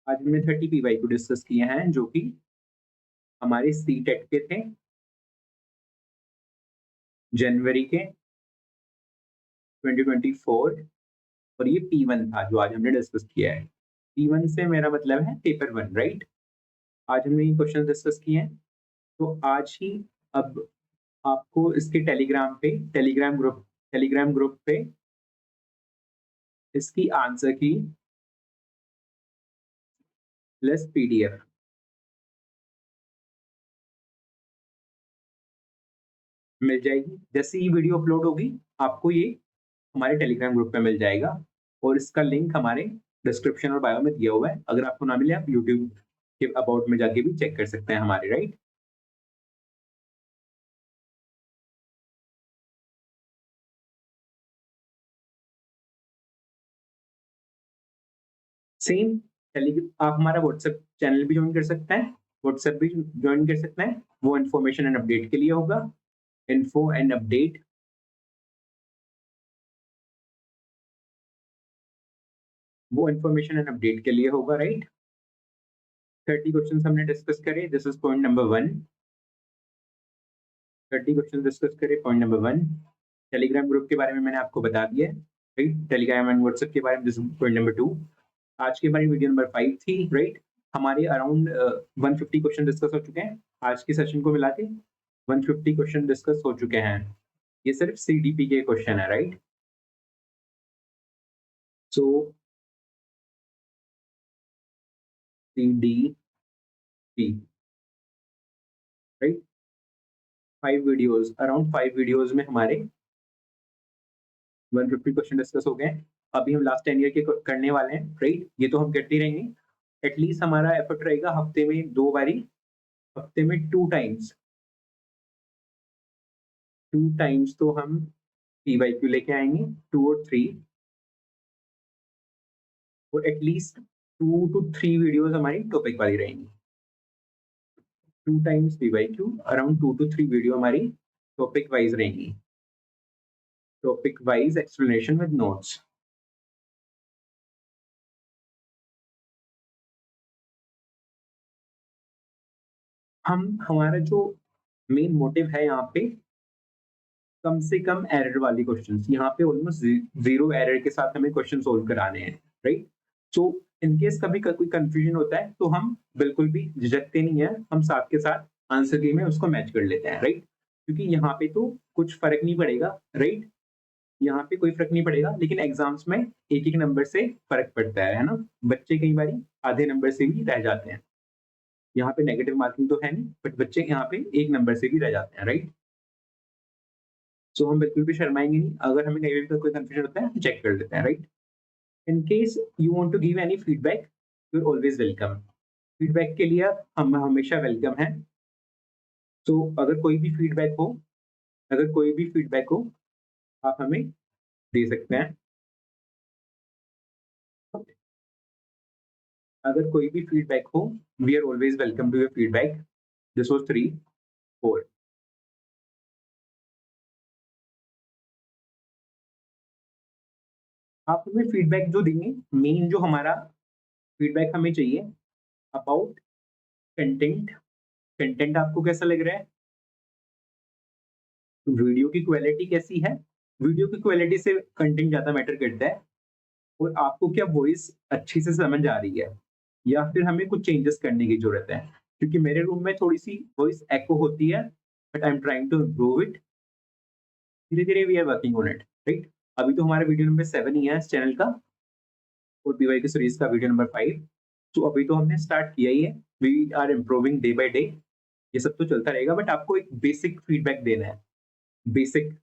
आज हमने 30 पीवाईक्यू डिस्कस किए हैं जो कि हमारे सी टेट के थे, जनवरी के 2024। और ये P1 था जो आज हमने डिस्कस किया है। P1 से मेरा मतलब है पेपर 1, राइट? आज हमने ये क्वेश्चन डिस्कस किए हैं। तो आज ही अब आपको इसके टेलीग्राम ग्रुप पे इसकी आंसर की प्लस पीडीएफ मिल जाएगी। जैसे ही वीडियो अपलोड होगी आपको ये हमारे टेलीग्राम ग्रुप पे मिल जाएगा और इसका लिंक हमारे डिस्क्रिप्शन और बायो में दिया हुआ है। अगर आपको ना मिले आप यूट्यूब के अबाउट में जाके भी चेक कर सकते हैं हमारे, राइट? सेम आप हमारा व्हाट्सएप चैनल भी ज्वाइन कर सकते हैं, व्हाट्सएप भी ज्वाइन कर सकते हैं। वो इन्फॉर्मेशन एंड अपडेट के लिए होगा, इन्फो एंड अपडेट। वो इन्फॉर्मेशन एंड अपडेट के लिए होगा, राइट? 30 क्वेश्चन हमने डिस्कस करे, this is point number 1। 30 question discuss करे, पॉइंट नंबर 1। टेलीग्राम ग्रुप के बारे में मैंने आपको बता दिया है। राइट, टेलीग्राम एंड व्हाट्सएप के बारे में, दिस पॉइंट नंबर 2। आज के हमारी वीडियो नंबर 5 थी, राइट। हमारे अराउंड 150 क्वेश्चन डिस्कस हो चुके हैं आज के सेशन को मिला के। 150 क्वेश्चन डिस्कस हो चुके हैं। ये सिर्फ सीडीपी के क्वेश्चन है, right. So CDP, right, 5 videos, around 5 videos में हमारे 150 क्वेश्चन डिस्कस हो गए। अभी हम लास्ट 10 ईयर के करने वाले हैं, राइट। ये तो हम करते ही रहेंगे। एटलीस्ट हमारा एफर्ट रहेगा हफ्ते में 2 बारी, हफ्ते में 2 टाइम्स, 2 टाइम्स तो हम पीवाईक्यू लेके आएंगे, 2 और 3, और एटलीस्ट 2 टू 3 वीडियोस हमारी टॉपिक वाली रहेंगी। 2 times PYQ, around 2 to 3 video हमारी टॉपिक वाइज रहेंगी, topic wise explanation with notes. हमारा जो मेन मोटिव है यहाँ पे, कम से कम एरर वाली क्वेश्चंस, यहाँ पे ऑलमोस्ट जीरो एरर के साथ हमें क्वेश्चन सोल्व कराने हैं, राइट। सो इन केस कभी कोई कंफ्यूजन होता है तो हम बिल्कुल भी झिझकते नहीं है, हम साथ के साथ आंसर की में उसको मैच कर लेते हैं, राइट। क्योंकि यहाँ पे तो कुछ फर्क नहीं पड़ेगा, राइट। यहाँ पे कोई फर्क नहीं पड़ेगा, लेकिन एग्जाम्स में एक एक नंबर से फर्क पड़ता है ना। बच्चे कई बार आधे नंबर से भी रह जाते हैं। यहाँ पे नेगेटिव मार्किंग तो है नहीं, बट बच्चे यहाँ पे एक नंबर से भी रह जाते हैं, राइट। सो हम बिल्कुल भी शर्माएंगे नहीं, अगर हमें कहीं भी कोई कंफ्यूजन होता है चेक कर लेते हैं, right. In case you want to give any feedback, you are always welcome. Feedback के लिए हम हमेशा वेलकम है। तो अगर कोई भी फीडबैक हो, अगर कोई भी फीडबैक हो, आप हमें दे सकते हैं। अगर कोई भी फीडबैक हो, we are always welcome to your feedback. This was 3, 4। आप हमें फीडबैक जो देंगे, मेन जो हमारा फीडबैक हमें चाहिए अबाउट कंटेंट। कंटेंट आपको कैसा लग रहा है, वीडियो की क्वालिटी कैसी है। वीडियो की क्वालिटी से कंटेंट ज्यादा मैटर करता है, और आपको क्या वॉइस अच्छी से समझ आ रही है, या फिर हमें कुछ चेंजेस करने की जरूरत है। क्योंकि मेरे रूम में थोड़ी सी वॉइस एको होती है, but I am trying to improve it. धीरे धीरे we are working on it, right. अभी तो हमारा वीडियो नंबर 7 ही है इस चैनल का, और पीवाई की सीरीज का वीडियो नंबर 5। तो अभी तो हमने स्टार्ट किया ही है, we are improving day by day. ये सब तो चलता रहेगा, बट आपको एक बेसिक फीडबैक देना है, बेसिक।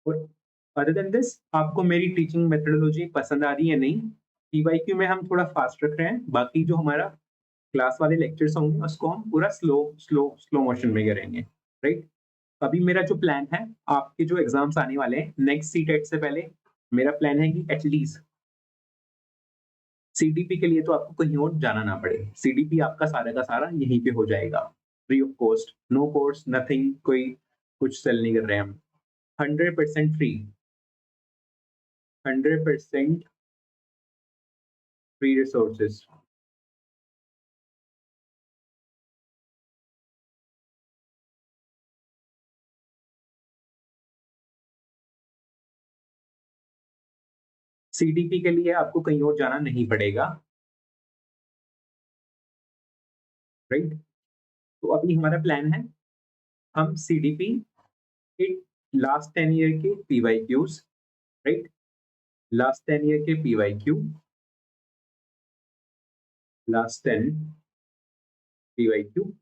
और अदर देन दिस, आपको मेरी टीचिंग मेथोडोलॉजी पसंद आ रही है नहीं। पीवाईक्यू में हम थोड़ा फास्ट रख रहे हैं, बाकी जो हमारा क्लास वाले लेक्चर्स होंगे उसको हम पूरा स्लो स्लो स्लो मोशन में करेंगे, राइट। अभी मेरा जो प्लान है, आपके जो एग्जाम्स आने वाले हैं नेक्स्ट सीटेट से पहले, मेरा प्लान है कि एटलीस्ट सीडीपी के लिए तो आपको कहीं और जाना ना पड़े। सीडीपी आपका सारा का सारा यहीं पे हो जाएगा, free of cost, no course nothing, कोई कुछ सेल नहीं कर रहे हैं हम। 100% फ्री, 100% फ्री रिसोर्सेज। सीडीपी के लिए आपको कहीं और जाना नहीं पड़ेगा, राइट। तो अभी हमारा प्लान है, हम सीडीपी के लास्ट 10 ईयर के पीवाईक्यूज, राइट, लास्ट 10 ईयर के पीवाईक्यू, लास्ट 10 पीवाईक्यू,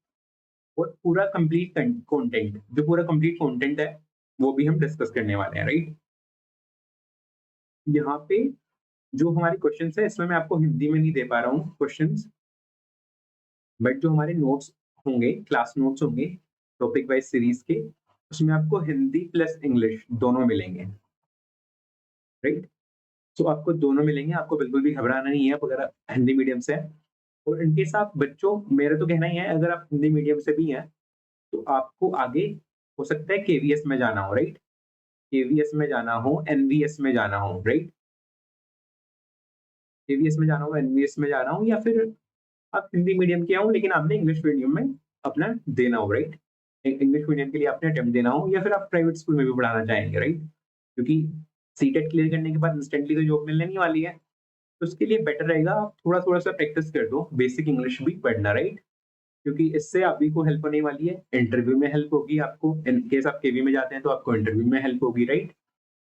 और पूरा कंप्लीट कंटेंट, जो पूरा कंप्लीट कंटेंट है वो भी हम डिस्कस करने वाले हैं, राइट। यहाँ पे जो हमारे क्वेश्चंस है, इसमें मैं आपको हिंदी में नहीं दे पा रहा हूँ क्वेश्चंस, बट जो हमारे नोट्स होंगे, क्लास नोट्स होंगे टॉपिक वाइज सीरीज के, उसमें आपको हिंदी प्लस इंग्लिश दोनों मिलेंगे, राइट। तो आपको दोनों मिलेंगे, आपको बिल्कुल भी घबराना नहीं है अगर आप हिंदी मीडियम से हैं। और इनकेस आप बच्चों, मेरा तो कहना ही है, अगर आप हिंदी मीडियम से भी हैं तो आपको आगे हो सकता है केवीएस में जाना हो, राइट। केवीएस में जाना हो, एनवीएस में जाना हो, राइट। केवीएस में जाना हो, एनवीएस में जाना हो, या फिर आप हिंदी मीडियम के हो लेकिन आपने इंग्लिश मीडियम में अपना देना हो, राइट। इंग्लिश मीडियम के लिए आपने अटेम्प्ट देना हो या फिर आप प्राइवेट स्कूल में भी पढ़ाना चाहेंगे, राइट? क्योंकि सीटेट क्लियर करने के बाद इंस्टेंटली तो जॉब मिलने नहीं वाली है। तो उसके लिए बेटर रहेगा आप थोड़ा-थोड़ा सा प्रैक्टिस कर दो, बेसिक इंग्लिश भी पढ़ना, राइट? क्योंकि इससे आप ही को हेल्प होने वाली है, इंटरव्यू में हेल्प होगी आपको, इन केस आप केवी में जाते हैं तो आपको इंटरव्यू में हेल्प होगी, राइट?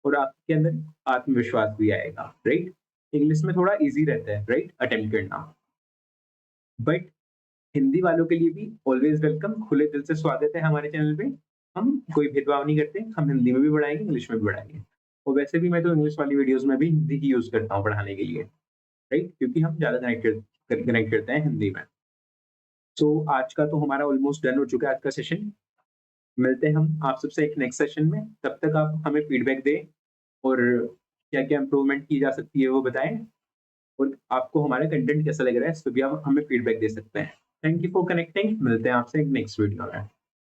और आपके अंदर आत्मविश्वास भी आएगा, राइट? इंग्लिश में थोड़ा ईज़ी रहता है, राइट? अटेम्प्ट करना। बट हिंदी वालों के लिए भी ऑलवेज़ वेलकम, खुले दिल से स्वागत है हमारे चैनल पे। हम कोई भेदभाव नहीं करते, हम हिंदी में भी पढ़ाएँगे, इंग्लिश में भी पढ़ाएँगे। और वैसे भी मैं तो इंग्लिश वाली वीडियोज़ में भी हिंदी ही यूज़ करता हूँ पढ़ाने के लिए, राइट? क्योंकि हम ज़्यादा कनेक्ट करते हैं हिंदी में। सो आज का तो हमारा ऑलमोस्ट डन हो चुका है आज का सेशन। मिलते हैं हम आप सबसे एक नेक्स्ट सेशन में, तब तक आप हमें फीडबैक दें और क्या-क्या इम्प्रूवमेंट की जा सकती है वो बताएँ और आपको हमारा कंटेंट कैसा लग रहा है, इस पे भी आप हमें फीडबैक दे सकते हैं। थैंक यू फॉर कनेक्टिंग, मिलते हैं आपसे एक नेक्स्ट वीडियो में।